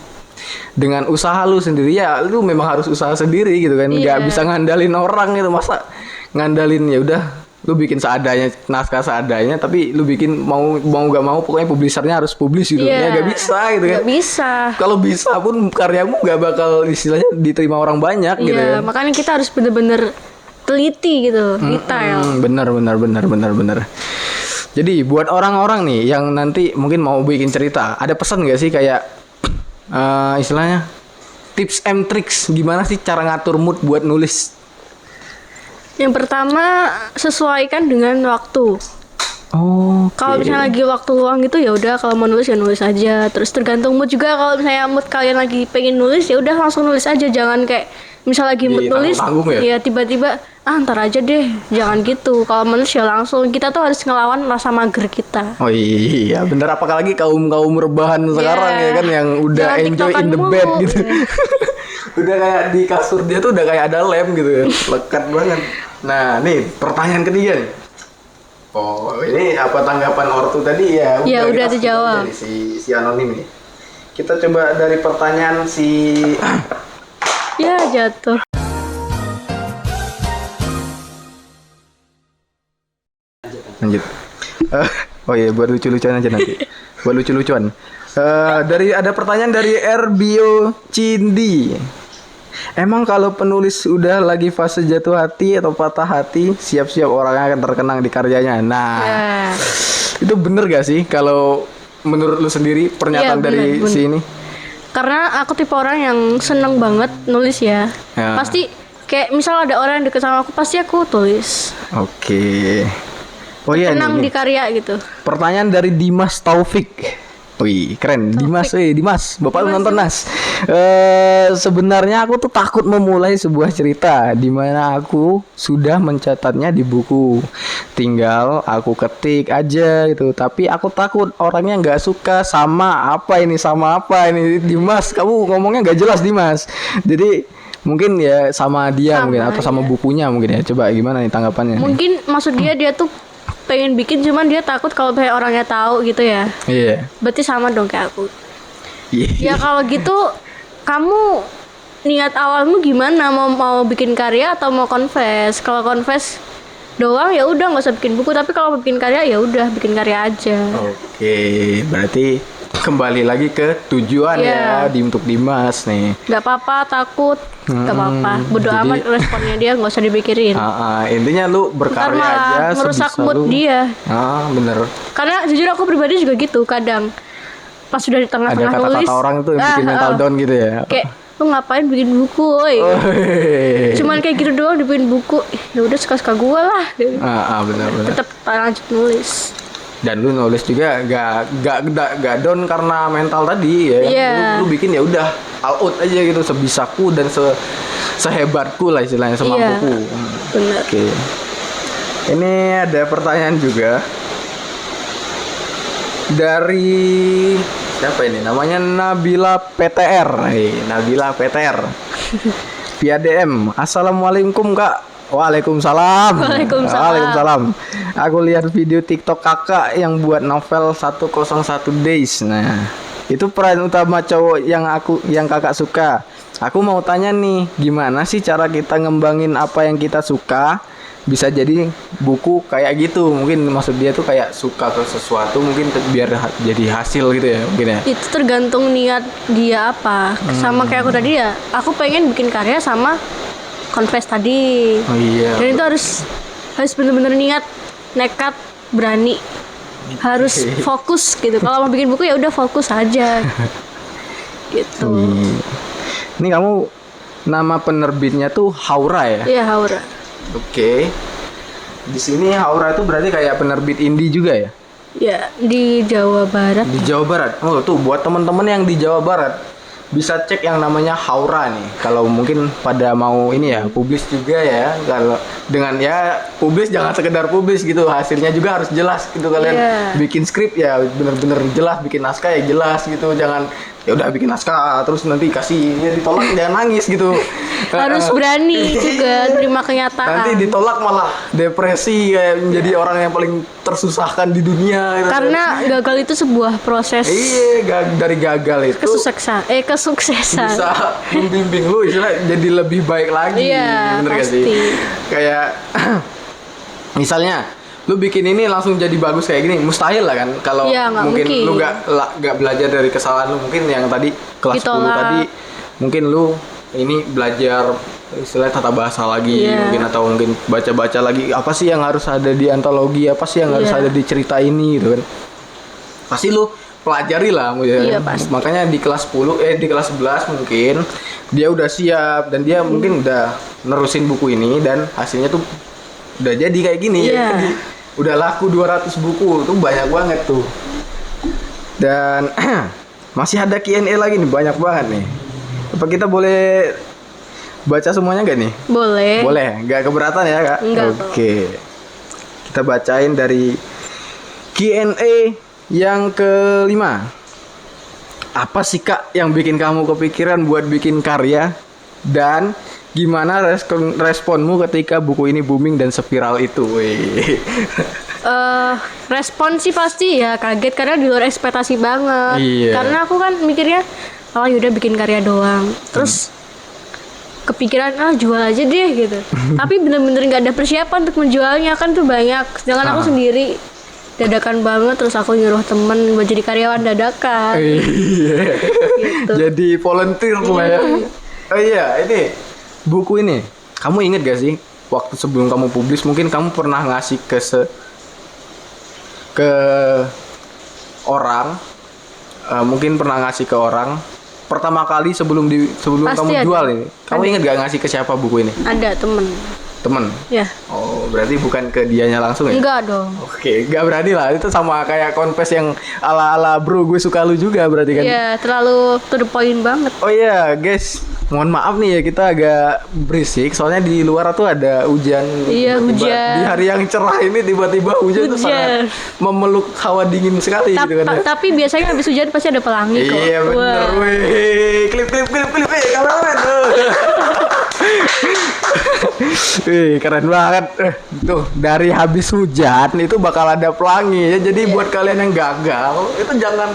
Dengan usaha lu sendiri ya, lu memang harus usaha sendiri gitu kan. Iya. Gak bisa ngandalin orang gitu, masa ngandalin ya udah lu bikin seadanya, naskah seadanya, tapi lu bikin mau gak mau pokoknya publishernya harus publish gitu. Iya. Ya gak bisa gitu kan. Nggak bisa. Kalau bisa pun karyamu gak bakal istilahnya diterima orang banyak gitu Iya, kan. makanya kita harus bener-bener teliti gitu, detail. Bener. Jadi buat orang-orang nih yang nanti mungkin mau bikin cerita, ada pesan gak sih kayak istilahnya tips and tricks gimana sih cara ngatur mood buat nulis? Yang pertama, sesuaikan dengan waktu. Oh, Kalau misalnya lagi waktu luang gitu ya udah, kalau mau nulis ya nulis aja. Terus tergantung mood juga, kalau misalnya mood kalian lagi pengen nulis ya udah langsung nulis aja, jangan kayak misal lagi mood nulis Ditanggung-tanggung ya? tiba-tiba ntar aja deh, jangan gitu. Kalau menulis ya langsung, kita tuh harus ngelawan rasa mager kita. Oh iya, bener, apalagi kaum rebahan sekarang ya kan yang udah Jangan enjoy tiktokan in the mulu. bed gitu. Udah kayak di kasur dia tuh udah kayak ada lem gitu kan, lekat banget. Nah, nih pertanyaan ketiga nih. Oh, ini apa tanggapan ortu tadi ya? Ya, udah kita skip dijawab. aja dari si anonim nih. Kita coba dari pertanyaan si Ya jatuh. lanjut. Oh iya, buat lucu-lucuan aja nanti. Buat lucu-lucuan. Ada pertanyaan dari Erbio Cindi. Emang kalau penulis udah lagi fase jatuh hati atau patah hati, siap-siap orangnya akan terkenang di karyanya. Nah, Ya. itu bener gak sih kalau menurut lu sendiri pernyataan Iya, dari bener. si ini? Karena aku tipe orang yang seneng banget nulis ya. Ya. Pasti kayak misal ada orang yang deket sama aku, pasti aku tulis. Oke. Oh iya Tenang nih. di karya gitu. Pertanyaan dari Dimas Taufik. Wih, keren. Dimas, Bapak lu nonton Nas. Sebenarnya aku tuh takut memulai sebuah cerita di mana aku sudah mencatatnya di buku. Tinggal aku ketik aja gitu. Tapi aku takut orangnya nggak suka sama apa ini. Dimas, kamu ngomongnya nggak jelas Dimas. Jadi mungkin ya sama dia Sama mungkin atau sama aja. bukunya mungkin ya. Coba gimana nih tanggapannya nih? Mungkin maksud dia tuh pengen bikin, cuman dia takut kalau misalnya orangnya tahu gitu ya. Iya. Berarti sama dong kayak aku. Iya. Ya kalau gitu, kamu niat awalmu gimana? Mau bikin karya atau mau confess? Kalau confess doang ya udah nggak usah bikin buku. Tapi kalau bikin karya ya udah bikin karya aja. Oke, berarti kembali lagi ke tujuan Iya. ya untuk Dimas nih. Nggak apa-apa takut, nggak apa-apa. Bodo jadi- amat responnya dia, nggak usah dipikirin. Intinya lu Ntar berkarya malah aja merusak sebisa mood lu. dia. Bener. Karena jujur aku pribadi juga gitu kadang. Pas sudah di Ada tengah-tengah kata-kata nulis, orang tuh yang bikin mental down gitu ya. kayak lu ngapain bikin buku, woi? Oh, Cuman kayak gitu doang dibikin buku. Ya udah suka-suka gue lah. bener. Tetap lanjut nulis. Dan lu nulis juga gak down karena mental tadi ya. Iya. Lu bikin ya udah all out aja gitu sebisaku dan sehebatku lah istilahnya semampuku. Benar. Oke. Ini ada pertanyaan juga dari siapa ini? Namanya Nabila PTR. Nabila PTR. Via DM. Assalamualaikum Kak. Waalaikumsalam. Waalaikumsalam. Aku lihat video TikTok kakak yang buat novel 101 Days. Nah, itu peran utama cowok yang kakak suka. Aku mau tanya nih, gimana sih cara kita ngembangin apa yang kita suka bisa jadi buku kayak gitu? Mungkin maksud dia tuh kayak suka ke sesuatu mungkin biar jadi hasil gitu ya mungkin ya. Itu tergantung niat dia apa. Sama kayak aku tadi ya, aku pengen bikin karya sama confess tadi. Oh iya. Dan itu harus bener-bener niat, nekat, berani. Harus fokus gitu. Kalau mau bikin buku ya udah fokus aja. Gitu. Ini kamu nama penerbitnya tuh Haura ya? Iya, Haura. Oke. Di sini Haura itu berarti kayak penerbit indie juga ya? Ya, di Jawa Barat. Di Jawa Barat. Oh, tuh buat teman-teman yang di Jawa Barat bisa cek yang namanya Haura nih. Kalau mungkin pada mau ini ya, publish juga ya. Kalau dengan ya publish jangan sekedar publish gitu, hasilnya juga harus jelas gitu kalian. Yeah. Bikin skrip ya bener-bener jelas, bikin naskah ya jelas gitu. Jangan ya udah bikin naskah terus nanti kasih ya ditolak jangan nangis gitu. Harus berani juga terima kenyataan. Nanti ditolak malah depresi kayak menjadi orang yang paling tersusahkan di dunia gitu. Karena gagal itu sebuah proses Iya, dari gagal itu kesuksesan. bisa membimbing lu istilah jadi lebih baik lagi. Iya, Bener gak pasti. sih? Kayak misalnya lu bikin ini langsung jadi bagus kayak gini mustahil lah kan kalau Iya, nggak mungkin mungkin. lu gak belajar dari kesalahan lu mungkin yang tadi kelas 10 Ditolak. tadi mungkin lu ini belajar istilah tata bahasa lagi Iya. mungkin atau mungkin baca-baca lagi apa sih yang harus ada di antologi apa sih yang harus Iya. ada di cerita ini gitu kan pasti lu pelajari lah ya. Iya, pasti. Makanya di kelas 10 di kelas 11 mungkin dia udah siap dan dia mungkin udah nerusin buku ini dan hasilnya tuh udah jadi kayak gini Iya. Jadi, udah laku 200 buku tuh banyak banget tuh dan masih ada Q&A lagi nih banyak banget nih apa kita boleh baca semuanya gak nih? Boleh. Boleh, nggak keberatan ya kak? Enggak kok. Oke, kita bacain dari Q&A yang kelima. Apa sih kak yang bikin kamu kepikiran buat bikin karya dan gimana responmu ketika buku ini booming dan seviral itu? Wih. Respon sih pasti ya kaget karena di luar ekspektasi banget. Iya. Karena aku kan mikirnya, oh yaudah bikin karya doang. Terus kepikiran jual aja deh gitu. Tapi bener-bener nggak ada persiapan untuk menjualnya kan tuh banyak. Sedangkan aku sendiri dadakan banget terus aku nyuruh temen buat jadi karyawan dadakan. Iya. Gitu. Jadi volunteer lah ya. Oh iya, ini buku ini. Kamu inget gak sih waktu sebelum kamu publish mungkin kamu pernah ngasih ke orang mungkin pernah ngasih ke orang pertama kali sebelum Pasti kamu ada. jual ini. Kamu inget gak ngasih ke siapa buku ini? Ada temen. Temen? Ya. Oh, berarti bukan ke dianya langsung ya? Enggak dong. Oke, gak berani lah. Itu sama kayak confess yang ala-ala bro gue suka lu juga berarti kan? Iya, terlalu to the point banget. Oh iya, guys. Mohon maaf nih ya kita agak berisik soalnya di luar tuh ada hujan. Iya, Tiba-tiba hujan. Di hari yang cerah ini tiba-tiba hujan tuh sangat memeluk hawa dingin sekali gitu kan. ya. Tapi biasanya habis hujan pasti ada pelangi kok. Iya bener, Wah. weh. Klip, kameramen. Wih, keren banget. Tuh, dari habis hujan itu bakal ada pelangi ya. Jadi buat kalian yang gagal, itu jangan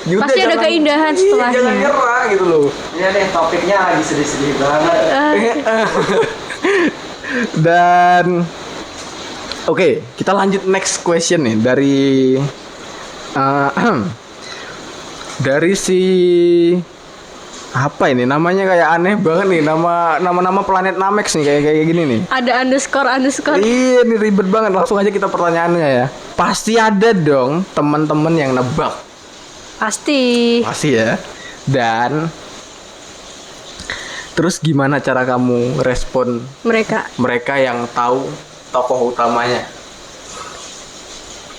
yaudah, Pasti ada keindahan setelahnya. Jangan nyerah gitu loh. Iya deh, topiknya lagi sedih-sedih banget. Dan oke, kita lanjut next question nih dari dari si apa ini namanya kayak aneh banget nih nama planet Namex nih kayak gini nih. Ada underscore. Iya, ini ribet banget. Langsung aja kita pertanyaannya ya. Pasti ada dong teman-teman yang nebak. Pasti. Pasti ya. Dan terus gimana cara kamu respon Mereka mereka yang tahu tokoh utamanya?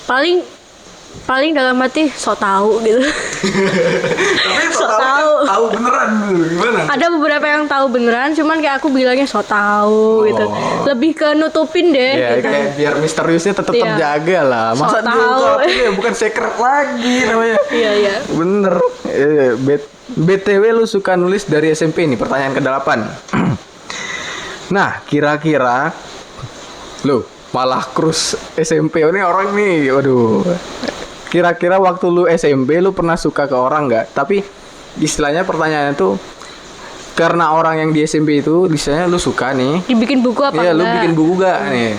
paling paling dalam hati sok tahu gitu. Tapi Sok tahu. tahu beneran gimana? Ada beberapa yang tahu beneran, cuman kayak aku bilangnya sok tahu gitu. Lebih ke nutupin deh Ya gitu. kayak biar misteriusnya tetap Iya. terjaga lah. Masa Sok tahu. diungkapin ya bukan secret lagi namanya. Iya. Bener. BTW lu suka nulis dari SMP nih, pertanyaan ke-8. Nah, kira-kira lu malah krus SMP ini orang nih, waduh. Kira-kira waktu lu SMP lu pernah suka ke orang nggak? Tapi istilahnya pertanyaannya tuh karena orang yang di SMP itu istilahnya lu suka nih. Dibikin buku apa Iya, lu enggak? bikin buku gak nih?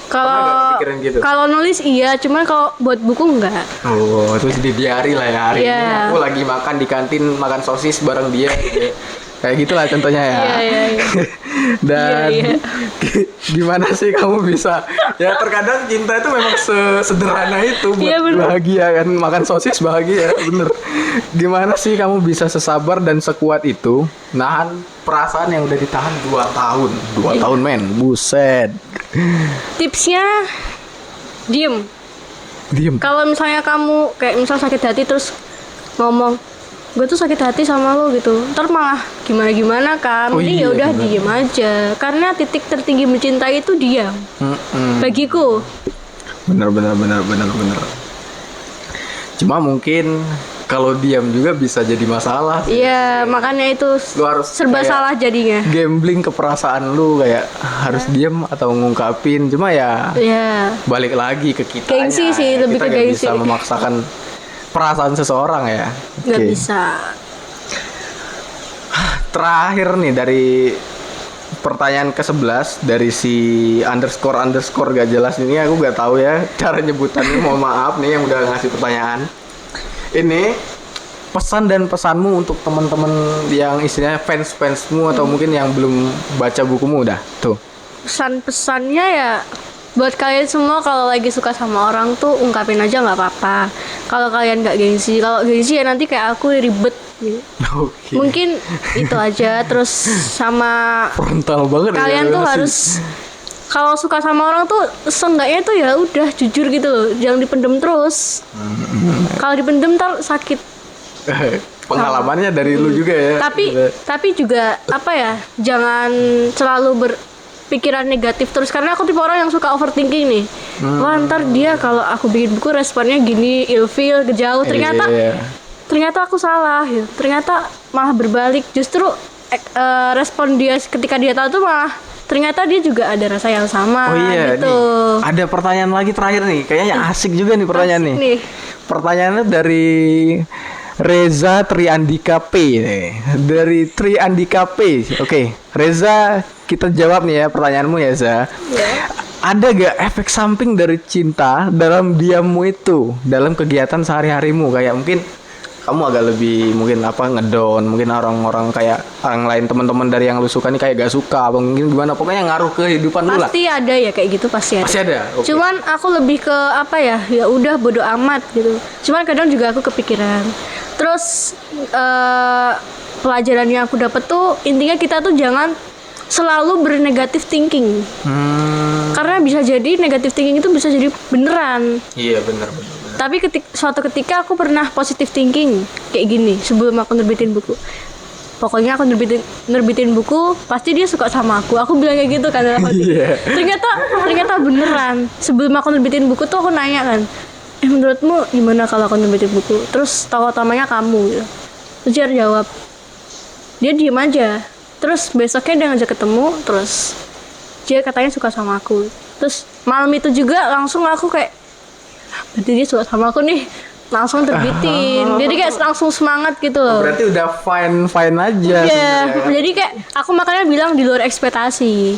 Pernah nggak Kalau kepikiran gitu? kalau nulis iya, cuman kalau buat buku enggak. Oh, terus di diary lah ya hari ini Iya. aku lagi makan di kantin makan sosis bareng dia gitu. Kayak gitulah contohnya ya. Iya. Dan Iya. gimana sih kamu bisa ya terkadang cinta itu memang sederhana itu buat Iya, bener. bahagia kan makan sosis bahagia bener. Gimana sih kamu bisa sesabar dan sekuat itu nahan perasaan yang udah ditahan 2 tahun. 2 Iya. tahun men, buset. Tipsnya diem. Diem. Kalau misalnya kamu kayak misal sakit hati terus ngomong, gue tuh sakit hati sama lo gitu, ntar malah gimana kan. Oh Mending iya, ya udah bener. diem aja, karena titik tertinggi mencintai itu diam. Bagiku. Bener. Cuma mungkin kalau diam juga bisa jadi masalah sih. Iya, makanya itu Lu harus serba kayak salah jadinya. Gambling ke perasaan lu kayak harus diam atau ngungkapin. Cuma ya Iya. balik lagi ke kita. Gengsi sih, lebih ke gengsi. Kita bisa memaksakan perasaan seseorang ya. Nggak Oke. bisa. Terakhir nih dari pertanyaan ke-11 dari si underscore gak jelas ini, aku gak tahu ya cara nyebutannya, mohon maaf nih yang udah ngasih pertanyaan. Ini pesan dan pesanmu untuk teman-teman yang istilahnya fans-fansmu atau mungkin yang belum baca bukumu udah tuh. Pesan-pesannya ya buat kalian semua, kalau lagi suka sama orang tuh ungkapin aja nggak apa-apa. Kalau kalian nggak gengsi, kalau gengsi ya nanti kayak aku ribet gitu. Oke. Mungkin itu aja. Terus sama Frontal banget ya, kalian tuh masih. harus, kalau suka sama orang tuh seenggaknya tuh ya udah jujur gitu loh, jangan dipendem terus. Kalau dipendem ntar sakit. Pengalamannya dari lu juga ya. Tapi juga apa ya, jangan selalu berpikiran negatif terus, karena aku tipe orang yang suka overthinking nih. Wah, ntar dia kalau aku bikin buku responnya gini, ilfeel, kejauh, ternyata Iya. ternyata aku salah ya. Ternyata malah berbalik, justru respon dia ketika dia tahu tuh malah ternyata dia juga ada rasa yang sama Oh iya gitu. nih. Ada pertanyaan lagi terakhir nih. Kayaknya asik juga nih pertanyaan Asik nih. nih. Pertanyaannya dari Reza Triandika P nih. Dari Triandika P. Oke, Reza, kita jawab nih ya pertanyaanmu ya, Za. Ya. Ada gak efek samping dari cinta dalam diammu itu, dalam kegiatan sehari-harimu? Kayak mungkin kamu agak lebih mungkin apa ngedown, mungkin orang-orang kayak orang lain teman-teman dari yang lu suka nih kayak gak suka, apa mungkin gimana? Pokoknya ngaruh ke kehidupan lu lah. Pasti ada ya kayak gitu, pasti ada. Pasti ada. Oke. Cuman aku lebih ke apa ya udah bodo amat gitu. Cuman kadang juga aku kepikiran. Terus pelajaran yang aku dapat tuh intinya kita tuh jangan selalu bernegatif thinking. Karena bisa jadi negatif thinking itu bisa jadi beneran. Iya benar. Tapi suatu ketika aku pernah positive thinking kayak gini sebelum aku nerbitin buku. Pokoknya aku nerbitin buku, pasti dia suka sama aku. Aku bilang kayak gitu kan dalam hati. Iya. Ternyata beneran. Sebelum aku nerbitin buku tuh aku nanya kan, menurutmu gimana kalau aku nerbitin buku? Terus tokoh utamanya kamu gitu. Terus dia jawab, dia diem aja. Terus besoknya dia ngajak ketemu, terus dia katanya suka sama aku. Terus malam itu juga langsung aku kayak, berarti dia suka sama aku nih, langsung terbitin. Jadi kayak langsung semangat gitu loh. Berarti udah fine aja. Iya, sebenarnya. jadi kayak aku makanya bilang di luar ekspektasi.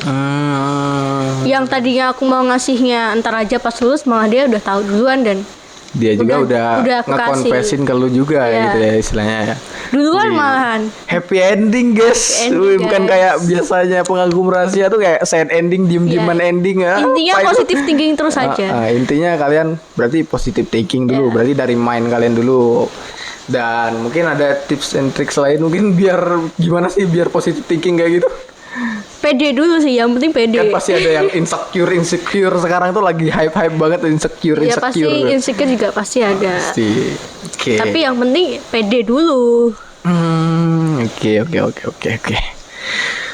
Yang tadinya aku mau ngasihnya ntar aja pas lulus, malah dia udah tahu duluan dan Dia juga udah aku kasih. nge-confessin ke lu juga Iya. gitu ya istilahnya ya. Duluan Wih. malahan. Happy ending guys. Happy ending, Wih, bukan guys. kayak biasanya pengagum rahasia tuh kayak sad ending, diem-dieman Iya. ending ya. Intinya Apa itu? positive thinking terus aja. Intinya kalian berarti positive thinking dulu, Iya. berarti dari mind kalian dulu. Dan mungkin ada tips and tricks lain mungkin biar gimana sih biar positive thinking kayak gitu. pede dulu sih, yang penting pede. Kan pasti ada yang insecure sekarang tuh lagi hype banget insecure. Ya pasti insecure juga pasti ada. Pasti. Oke. Tapi yang penting pede dulu. Oke.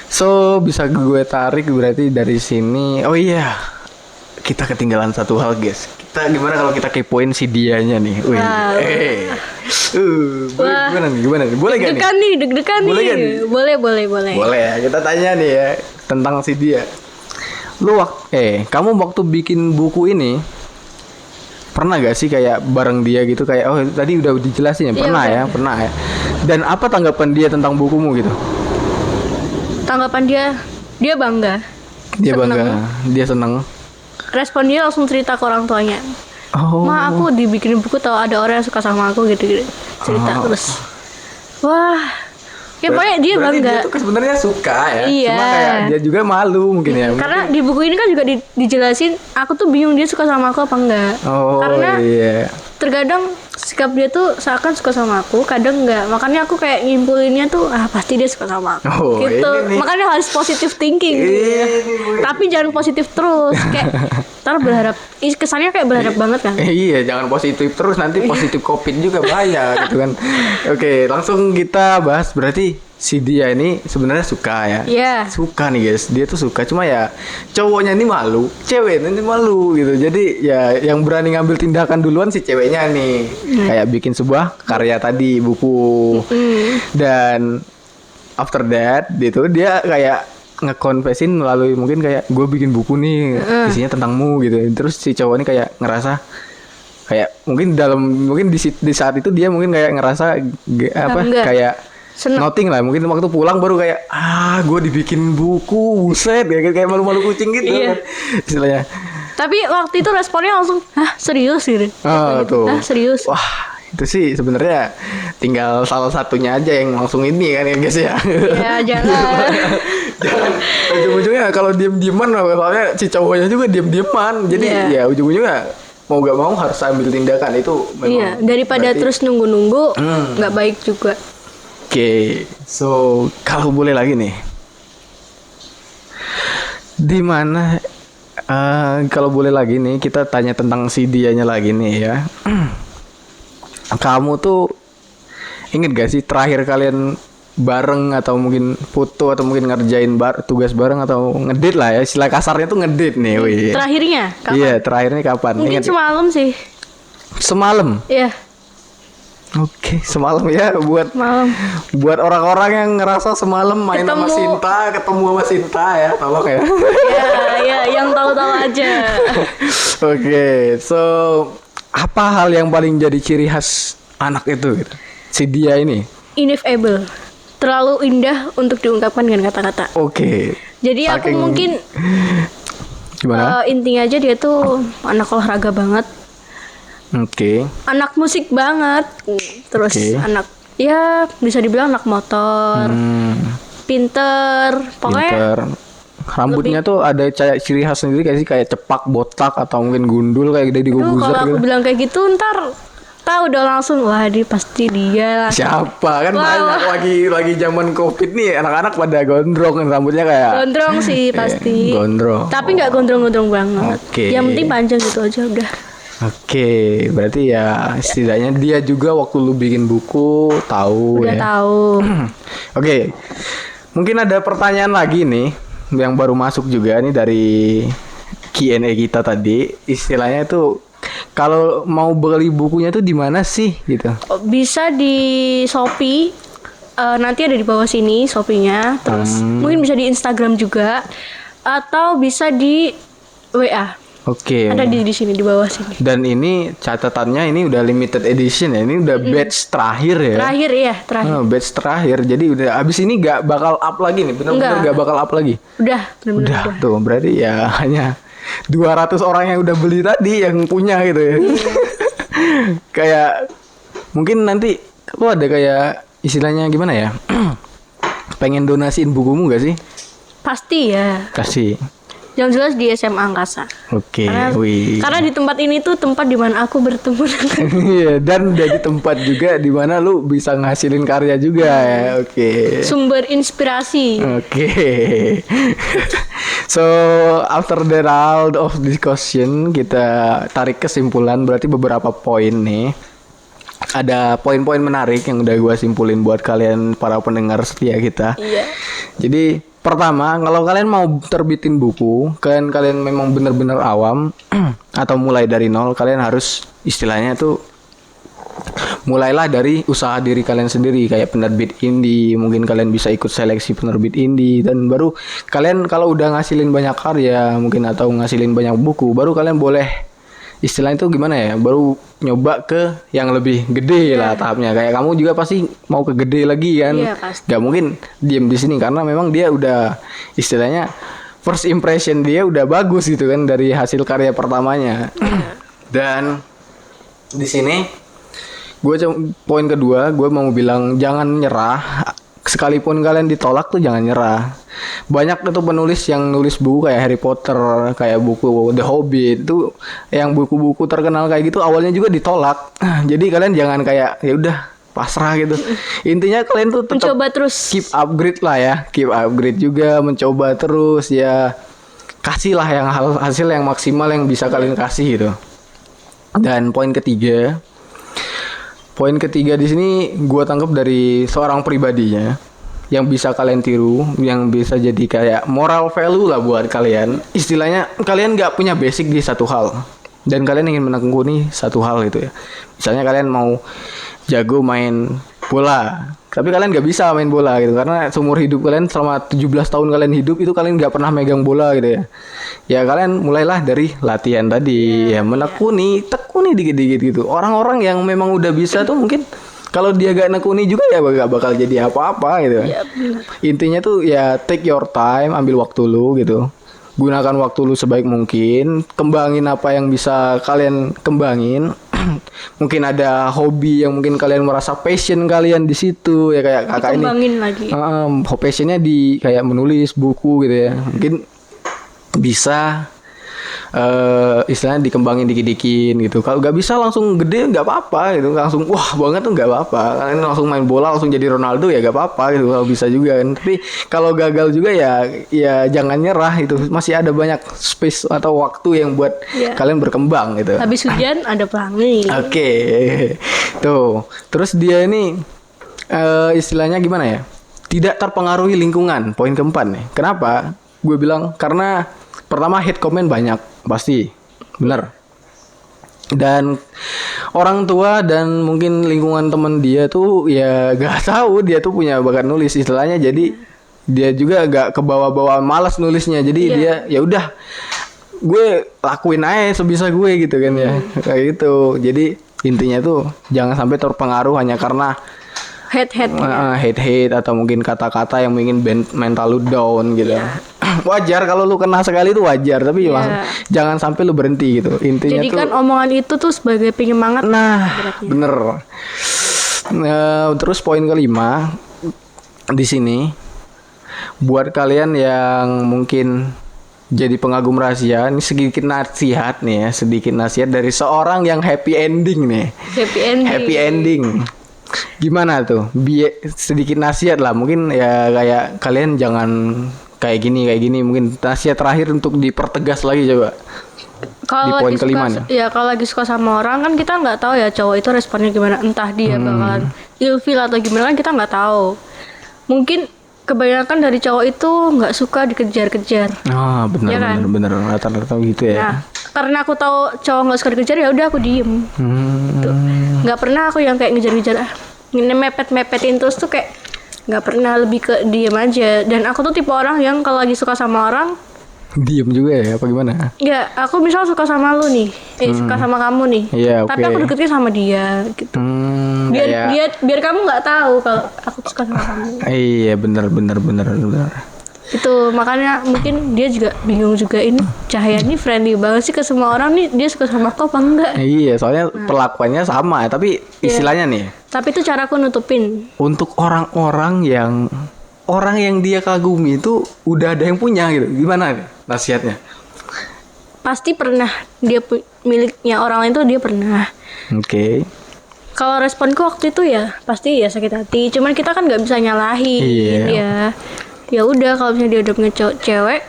So bisa gue tarik berarti dari sini. Oh iya, kita ketinggalan satu hal guys. Kita gimana kalau kita kepoin si dianya nih? Wih, Wow. Gimana nih? Boleh gak nih? Deg-degan Boleh nih. gak nih? Boleh. Boleh ya. Kita tanya nih ya tentang si dia. Kamu waktu bikin buku ini pernah gak sih kayak bareng dia gitu kayak tadi udah dijelasin ya, Iya, pernah ya. Dan apa tanggapan dia tentang bukumu gitu? Tanggapan dia bangga. Dia Seneng. bangga, dia seneng. Respon dia langsung cerita ke orang tuanya. Oh. Ma, aku dibikinin buku tahu ada orang yang suka sama aku gitu. Cerita terus. Wah. Ya pokoknya dia Berarti bangga. Dia tuh sebenarnya suka ya. Iya. Cuma kayak dia juga malu mungkin ya. Karena di buku ini kan juga dijelasin aku tuh bingung dia suka sama aku apa enggak. Oh Karena iya. terkadang sikap dia tuh seakan suka sama aku, kadang enggak. Makanya aku kayak ngimpulinnya tuh pasti dia suka sama aku. Oh, gitu. ini nih. Makanya harus positive thinking. Ini. Tapi jangan positif terus. Kayak ntar berharap kesannya kayak berharap banget kan. Iya, jangan positif terus nanti positif COVID juga bahaya gitu kan. Oke, langsung kita bahas berarti si dia ini sebenarnya suka ya. Iya. Suka nih guys, dia tuh suka cuma ya cowoknya ini malu, ceweknya ini malu gitu. Jadi ya yang berani ngambil tindakan duluan si ceweknya nih. Kayak bikin sebuah karya tadi, buku. Dan after that gitu dia kayak ngekonfesin melalui mungkin kayak gue bikin buku nih isinya tentangmu gitu. Terus si cowok ini kayak ngerasa kayak mungkin di saat itu dia mungkin kayak ngerasa Bangga. kayak Seneng. nothing lah, mungkin waktu pulang baru kayak gue dibikin buku, buset kayak malu-malu kucing gitu Iya. kan istilahnya. Tapi waktu itu responnya langsung, serius gitu. Tuh. Serius. Wah, itu sih sebenarnya tinggal salah satunya aja yang langsung ini kan ya guys ya. Ya jangan. Jangan ujung-ujungnya kalau diem-dieman soalnya si cowoknya juga diem-dieman. Jadi Iya. ya ujung-ujungnya mau gak mau harus ambil tindakan itu memang. Iya, daripada berarti- terus nunggu-nunggu nggak baik juga. Oke, so kalau boleh lagi nih, di mana kalau boleh lagi nih kita tanya tentang si dianya lagi nih ya. Kamu tuh inget gak sih terakhir kalian bareng atau mungkin foto atau mungkin ngerjain tugas bareng atau ngedate lah ya, istilah kasarnya tuh ngedate nih, wih. Terakhirnya kapan? Iya, terakhirnya kapan? Mungkin Ingat? semalam sih. Semalam. Iya, Oke, semalam ya malam. buat orang-orang yang ngerasa semalam main sama Ketemu. Sinta, ketemu sama Sinta ya, tolong ya. Ya, yang tahu-tahu aja. Oke, so apa hal yang paling jadi ciri khas anak itu gitu? Si dia ini. Ineffable. Terlalu indah untuk diungkapkan dengan kata-kata. Oke. Jadi aku Saking- mungkin Gimana? intinya aja dia tuh anak olahraga banget, Oke. anak musik banget, terus Oke. anak ya bisa dibilang anak motor, pinter, pokoknya Pinter. Rambutnya tuh ada ciri khas sendiri kayak sih, kayak cepak, botak atau mungkin gundul kayak Deddy tuh Corbuzier kalau aku gitu. bilang kayak gitu ntar tahu udah langsung wah dia pasti dia lah. Siapa kan Wah. banyak lagi zaman Covid nih anak-anak pada gondrong kan rambutnya kayak Gondrong sih pasti. gondrong. Tapi nggak gondrong-gondrong banget. Oke. Yang penting panjang gitu aja udah. Oke, berarti ya setidaknya dia juga waktu lu bikin buku tahu Udah ya. tahu. Oke. Mungkin ada pertanyaan lagi nih yang baru masuk juga nih dari Q&A kita tadi. Istilahnya tuh kalau mau beli bukunya tuh di mana sih gitu? Bisa di Shopee. Nanti ada di bawah sini Shopee-nya. Terus mungkin bisa di Instagram juga atau bisa di WA. Oke. Ada di sini di bawah sini. Dan ini catatannya ini udah limited edition ya. Ini udah batch terakhir ya. Terakhir ya, terakhir. Batch terakhir. Jadi udah abis ini gak bakal up lagi nih. Bener-bener Enggak. gak bakal up lagi. Udah, benar-benar Udah udah. tuh berarti ya hanya 200 orang yang udah beli tadi yang punya gitu ya. Kayak mungkin nanti lu ada kayak istilahnya gimana ya? Pengen donasiin bukumu gak sih? Pasti ya. Kasih. Yang jelas di SMA Angkasa. Oke, Karena, karena di tempat ini tuh tempat di mana aku bertemu dengan Iya, dan jadi tempat juga di mana lu bisa ngasilin karya juga ya. Oke. sumber inspirasi. Oke. So, after the round of discussion, kita tarik kesimpulan berarti beberapa poin nih. Ada poin-poin menarik yang udah gue simpulin buat kalian para pendengar setia kita. Iya. Jadi pertama, kalau kalian mau terbitin buku, kalian memang bener-bener awam atau mulai dari nol, kalian harus istilahnya tuh mulailah dari usaha diri kalian sendiri, kayak penerbit indie. Mungkin kalian bisa ikut seleksi penerbit indie, dan baru kalian kalau udah ngasilin banyak karya mungkin atau ngasilin banyak buku, baru kalian boleh istilahnya itu gimana ya, baru nyoba ke yang lebih gede lah tahapnya. Kayak kamu juga pasti mau ke gede lagi kan. Iya, pasti. Gak mungkin diem di sini karena memang dia udah istilahnya first impression dia udah bagus gitu kan dari hasil karya pertamanya. Dan di sini poin kedua gue mau bilang jangan nyerah. Sekalipun kalian ditolak tuh jangan nyerah. Banyak itu penulis yang nulis buku kayak Harry Potter, kayak buku The Hobbit itu, yang buku-buku terkenal kayak gitu awalnya juga ditolak. Jadi kalian jangan kayak ya udah pasrah gitu. Intinya kalian tuh tetap Mencoba terus. keep upgrade lah ya, keep upgrade juga, mencoba terus ya. Kasihlah yang hasil yang maksimal yang bisa kalian kasih gitu. Dan poin ketiga di sini gue tangkap dari seorang pribadinya yang bisa kalian tiru, yang bisa jadi kayak moral value lah buat kalian. Istilahnya kalian nggak punya basic di satu hal dan kalian ingin menekuni satu hal gitu ya. Misalnya kalian mau jago main bola, tapi kalian nggak bisa main bola gitu karena seumur hidup kalian selama 17 tahun kalian hidup itu kalian nggak pernah megang bola gitu ya. Ya kalian mulailah dari latihan tadi ya, tekuni dikit-dikit gitu. Orang-orang yang memang udah bisa tuh mungkin kalau dia gak nekuni juga ya gak bakal jadi apa-apa gitu. Iya, benar. Intinya tuh ya take your time, ambil waktu lu gitu. Gunakan waktu lu sebaik mungkin, kembangin apa yang bisa kalian kembangin. Mungkin ada hobi yang mungkin kalian merasa passion kalian di situ ya, kayak kakak ini. Dikembangin lagi. Passionnya di kayak menulis buku gitu ya. Mungkin bisa istilahnya dikembangin dikit-dikit gitu. Kalau nggak bisa langsung gede nggak apa-apa gitu, langsung wah banget tuh nggak apa-apa. Kalian langsung main bola langsung jadi Ronaldo ya nggak apa-apa gitu, kalau bisa juga kan. Tapi kalau gagal juga ya jangan nyerah, itu masih ada banyak space atau waktu yang buat kalian berkembang gitu. Habis hujan ada pelangi. Oke. Tuh. Terus dia ini istilahnya gimana ya? Tidak terpengaruhi lingkungan. Poin keempat nih. Kenapa? Gue bilang karena pertama hate comment banyak pasti. Bener. Dan orang tua dan mungkin lingkungan temen dia tuh ya gak tahu dia tuh punya bakat nulis istilahnya, jadi dia juga gak kebawa-bawa malas nulisnya, jadi dia ya udah gue lakuin aja sebisa gue gitu kan ya, kayak gitu. Jadi intinya tuh jangan sampai terpengaruh hanya karena hate atau mungkin kata-kata yang mungkin mental lu down gitu. Wajar kalau lu kena sekali itu wajar, tapi jangan sampai lu berhenti gitu. Intinya jadikan tuh omongan itu tuh sebagai penyemangat. Bener. Terus poin kelima di sini buat kalian yang mungkin jadi pengagum rahasia, ini sedikit nasihat nih ya, sedikit nasihat dari seorang yang happy ending nih. Happy ending. Gimana tuh? Sedikit nasihat lah, mungkin ya kayak kalian jangan kayak gini. Mungkin nasihat terakhir untuk dipertegas lagi coba. Di poin kelima nih. Ya kalau lagi suka sama orang kan kita nggak tahu ya cowok itu responnya gimana. Entah dia bakalan ilfil atau gimana kan kita nggak tahu. Mungkin kebanyakan dari cowok itu nggak suka dikejar-kejar. Benar, ya kan? bener rata-rata gitu ya. Nah, karena aku tahu cowok nggak suka dikejar ya udah aku diem. Tuh. Nggak pernah aku yang kayak ngejar-ngejar, mepet-mepetin terus tuh kayak nggak pernah, lebih ke diem aja. Dan aku tuh tipe orang yang kalau lagi suka sama orang diem juga ya, apa gimana? Ya, aku misal suka sama lu nih, suka sama kamu nih, tapi aku deketnya sama dia gitu. Biar kamu nggak tahu kalau aku suka sama kamu. Iya, benar. Itu makanya mungkin dia juga bingung juga, ini Cahaya ini friendly banget sih ke semua orang nih, dia suka sama aku apa enggak? Iya, soalnya perlakuannya sama, tapi istilahnya nih. Tapi itu caraku nutupin. Untuk orang yang dia kagumi itu udah ada yang punya gitu, gimana nih? nasihatnya? Pasti pernah dia miliknya orang lain tuh dia pernah. Oke. Kalau responku waktu itu ya pasti ya sakit hati. Cuman kita kan nggak bisa nyalahin. Iya. Ya udah kalau misalnya dia udah punya cewek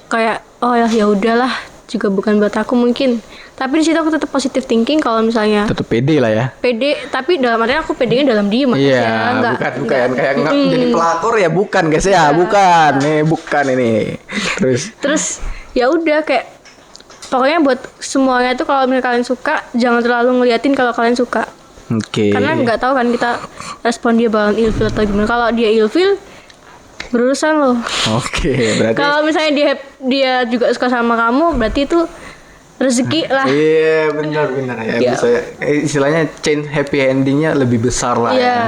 kayak oh ya udahlah juga bukan buat aku mungkin. Tapi di situ aku tetap positive thinking kalau misalnya Tetap pede lah ya. pede, tapi dalam artinya aku pedenya dalam diem aja. Iya, Nggak- bukan kayak nggak jadi pelakor ya, bukan guys ya, bukan ini. Terus ya udah kayak pokoknya buat semuanya tuh kalau misalnya kalian suka jangan terlalu ngeliatin kalau kalian suka. Oke. Karena nggak tahu kan kita respon dia bakalan ilfil atau gimana. Kalau dia ilfil berurusan loh. Oke, berarti Kalau misalnya dia juga suka sama kamu, berarti itu rezeki lah. iya benar ya. Iya. Bisa istilahnya change happy endingnya lebih besar lah Iya. ya.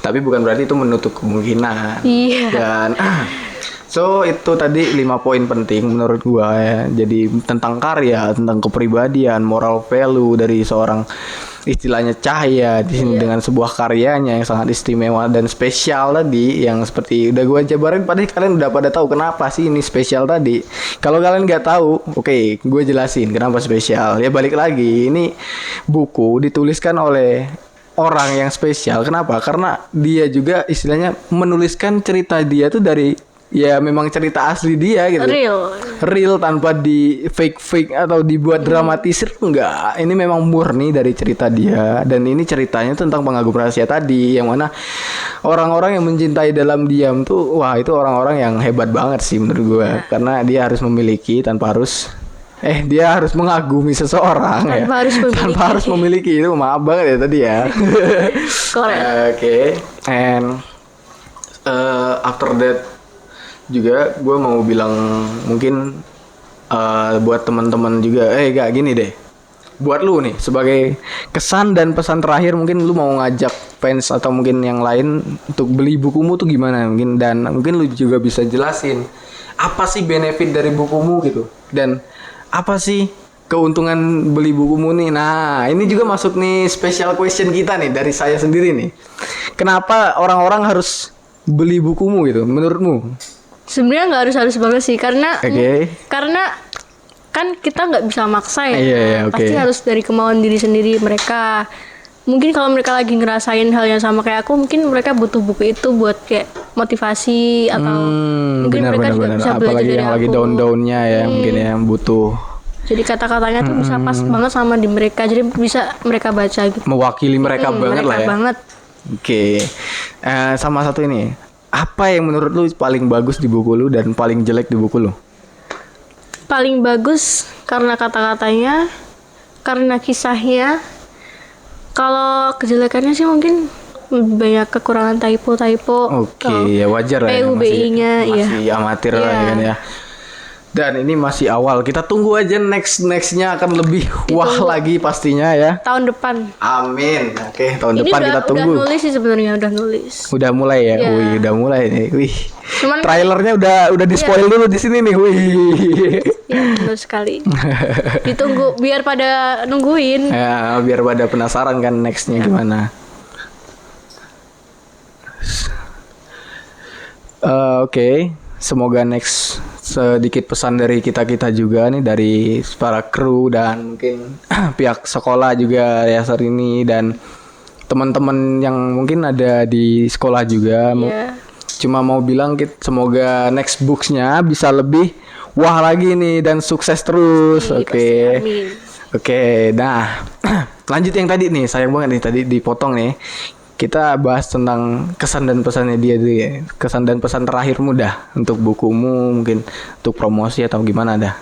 Tapi bukan berarti itu menutup kemungkinan. Iya. Dan so itu tadi 5 poin penting menurut gua ya. Jadi tentang karya, tentang kepribadian, moral value dari seorang istilahnya Cahya di sini dengan sebuah karyanya yang sangat istimewa dan spesial tadi yang seperti udah gua jabarin padahal kalian udah pada tahu kenapa sih ini spesial tadi. Kalau kalian nggak tahu, oke, gue jelasin kenapa spesial. Ya balik lagi, ini buku dituliskan oleh orang yang spesial. Kenapa? Karena dia juga istilahnya menuliskan cerita dia tuh dari ya memang cerita asli dia gitu. Real tanpa di fake atau dibuat dramatisir enggak. Ini memang murni dari cerita dia dan ini ceritanya tentang pengagum rahasia tadi yang mana orang-orang yang mencintai dalam diam tuh wah itu orang-orang yang hebat banget sih menurut gue karena dia harus memiliki tanpa harus dia harus mengagumi seseorang Tanpa harus memiliki. tanpa harus memiliki itu maaf banget ya tadi ya. Correct. Oke. And after that juga gue mau bilang mungkin buat teman-teman juga gak gini deh buat lu nih sebagai kesan dan pesan terakhir mungkin lu mau ngajak fans atau mungkin yang lain untuk beli bukumu tuh gimana mungkin dan mungkin lu juga bisa jelasin apa sih benefit dari bukumu gitu dan apa sih keuntungan beli bukumu nih. Nah ini juga masuk nih special question kita nih dari saya sendiri nih, kenapa orang-orang harus beli bukumu gitu menurutmu? Sebenarnya nggak harus banget sih karena karena kan kita nggak bisa maksa ya. Iya, oke. Pasti harus dari kemauan diri sendiri mereka. Mungkin kalau mereka lagi ngerasain hal yang sama kayak aku, mungkin mereka butuh buku itu buat kayak motivasi atau mungkin mereka juga bisa belajar apalagi dari yang aku. lagi down-downnya ya mungkin yang butuh Jadi kata-katanya tuh bisa pas banget sama di mereka. Jadi bisa mereka baca gitu. mewakili mereka banget mereka lah ya. banget. Oke. Sama satu ini. Apa yang menurut lu paling bagus di buku lu dan paling jelek di buku lu? Paling bagus karena kata-katanya, karena kisahnya. Kalau kejelekannya sih mungkin lebih banyak kekurangan typo. Oke, ya wajar lah ya. PUBI-nya, masih amatir lah ya kan ya. Dan ini masih awal. Kita tunggu aja nextnya akan lebih wah lagi pastinya ya. Tahun depan. Amin. Oke, tahun Ini depan kita tunggu. udah nulis sih sebenarnya, udah nulis. Udah mulai ya. Iya. Wih, udah mulai nih. Wih. Cuman Trailernya udah di spoil dulu di sini nih. Wih. ya benar sekali. Ditunggu biar pada nungguin. Ya, biar pada penasaran kan nextnya gimana. Oke. Semoga next sedikit pesan dari kita juga nih dari para kru dan mungkin pihak sekolah juga ya saat ini dan teman-teman yang mungkin ada di sekolah juga. Iya. Cuma mau bilang semoga next books-nya bisa lebih wah lagi nih dan sukses terus. Pasti, Oke. amin. Oke, nah lanjut yang tadi nih sayang banget nih tadi dipotong nih. Kita bahas tentang kesan dan pesannya dia tuh ya. Kesan dan pesan terakhirmu dah untuk bukumu mungkin untuk promosi atau gimana dah.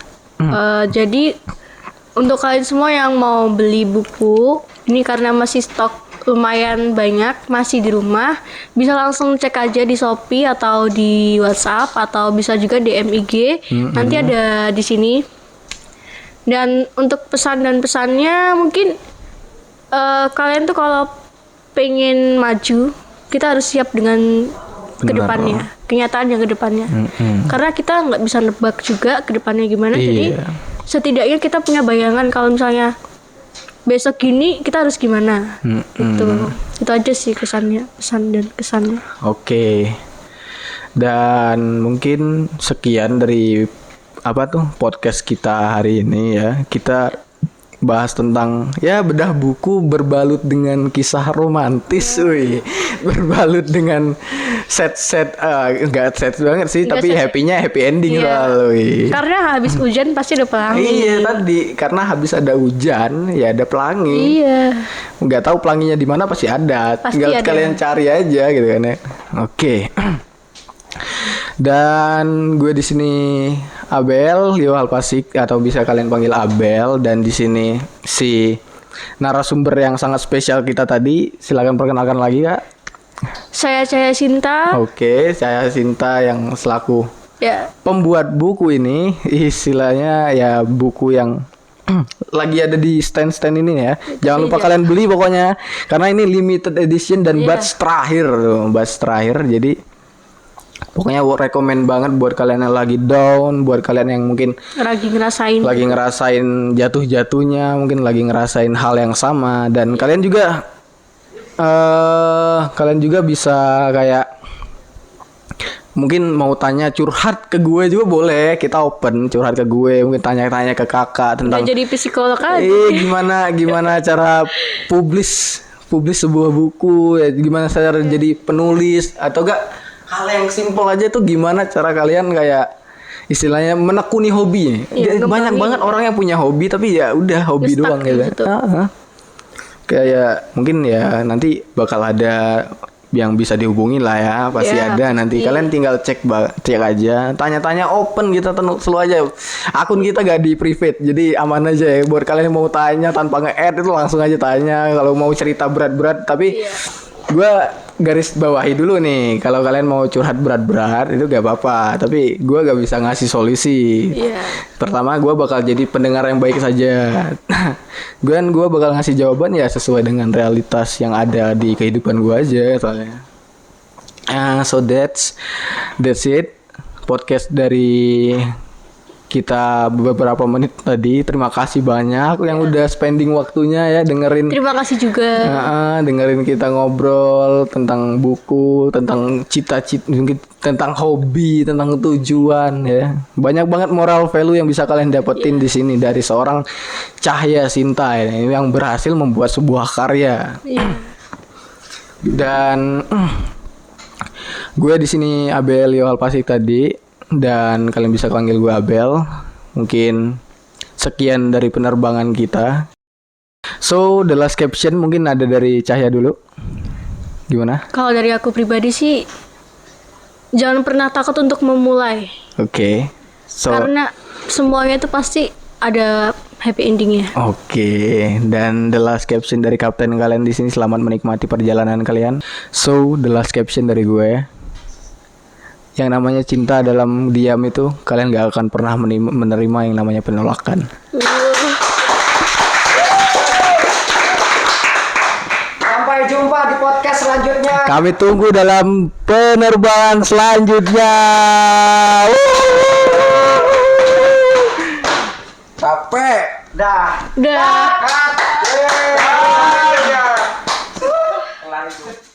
Jadi untuk kalian semua yang mau beli buku ini karena masih stok lumayan banyak masih di rumah, bisa langsung cek aja di Shopee atau di WhatsApp atau bisa juga DM IG. Nanti ada di sini. Dan untuk pesan dan pesannya mungkin kalian tuh kalau pengen maju, kita harus siap dengan kedepannya, kenyataan yang kedepannya. Karena kita nggak bisa nebak juga kedepannya gimana. Jadi setidaknya kita punya bayangan kalau misalnya besok gini kita harus gimana. Gitu. Itu aja sih kesannya, pesan dan kesannya. Oke. Dan mungkin sekian dari apa tuh podcast kita hari ini ya. Kita bahas tentang ya bedah buku berbalut dengan kisah romantis, berbalut dengan set enggak set banget sih, Nggak tapi set. happy ending Iya. selalu. Karena habis hujan pasti ada pelangi. Iya tadi karena habis ada hujan ya ada pelangi. Iya. Nggak tahu pelanginya di mana pasti ada. Pasti Tinggal ada. kalian cari aja gitu kan ya. Oke. Dan gue di sini Abel Leo Alpasik atau bisa kalian panggil Abel, dan di sini si narasumber yang sangat spesial kita tadi, silakan perkenalkan lagi Kak. Saya Cahaya Sinta. Oke, saya Sinta yang selaku Ya. pembuat buku ini, istilahnya ya buku yang lagi ada di stand-stand ini ya. Jangan lupa kalian beli pokoknya karena ini limited edition dan Iya. batch terakhir tuh, batch terakhir. Jadi pokoknya rekomend banget buat kalian yang lagi down, buat kalian yang mungkin Lagi ngerasain jatuh-jatuhnya, mungkin lagi ngerasain hal yang sama, dan kalian juga bisa kayak mungkin mau tanya curhat ke gue juga boleh, kita open curhat ke gue, mungkin tanya-tanya ke kakak tentang Nggak jadi psikolog aja. gimana cara publish sebuah buku ya, gimana cara jadi penulis, atau enggak hal yang simpel aja tuh gimana cara kalian kayak istilahnya menekuni hobi. Iya, Banyak banget orang yang punya hobi tapi ya udah hobi Stuck doang gitu. gitu. Kayak mungkin ya nanti bakal ada yang bisa dihubungin lah ya, pasti Ya, ada nanti. pasti. Kalian tinggal cek aja, tanya-tanya open, kita selalu aja. Akun kita gak di private, jadi aman aja ya. Buat kalian yang mau tanya tanpa nge-add itu langsung aja tanya. Kalau mau cerita berat-berat, tapi gue garis bawahi dulu nih, kalau kalian mau curhat berat-berat itu gak apa-apa, tapi gue gak bisa ngasih solusi. Iya. Pertama gue bakal jadi pendengar yang baik saja. Gue bakal ngasih jawaban ya sesuai dengan realitas yang ada di kehidupan gue aja soalnya. So that's it podcast dari kita beberapa menit tadi. Terima kasih banyak yang udah spending waktunya ya dengerin. Terima kasih juga. Dengerin kita ngobrol tentang buku, tentang cita-cita, mungkin tentang hobi, tentang tujuan ya. Banyak banget moral value yang bisa kalian dapetin di sini dari seorang Cahaya Sinta ini yang berhasil membuat sebuah karya. Iya. Dan gue di sini Abel Leo Alpasik tadi, dan kalian bisa panggil gue Abel. Mungkin sekian dari penerbangan kita. So the last caption mungkin ada dari Cahaya dulu. Gimana? Kalau dari aku pribadi sih, jangan pernah takut untuk memulai. Oke. So Karena semuanya itu pasti ada happy endingnya. Oke, dan the last caption dari kapten kalian di sini, selamat menikmati perjalanan kalian. So, the last caption dari gue, yang namanya cinta dalam diam itu kalian gak akan pernah menerima yang namanya penolakan. Sampai jumpa di podcast selanjutnya. Kami tunggu dalam penerbangan selanjutnya. Capek. Dah. Udah. Cut. Yeay. Kelar itu.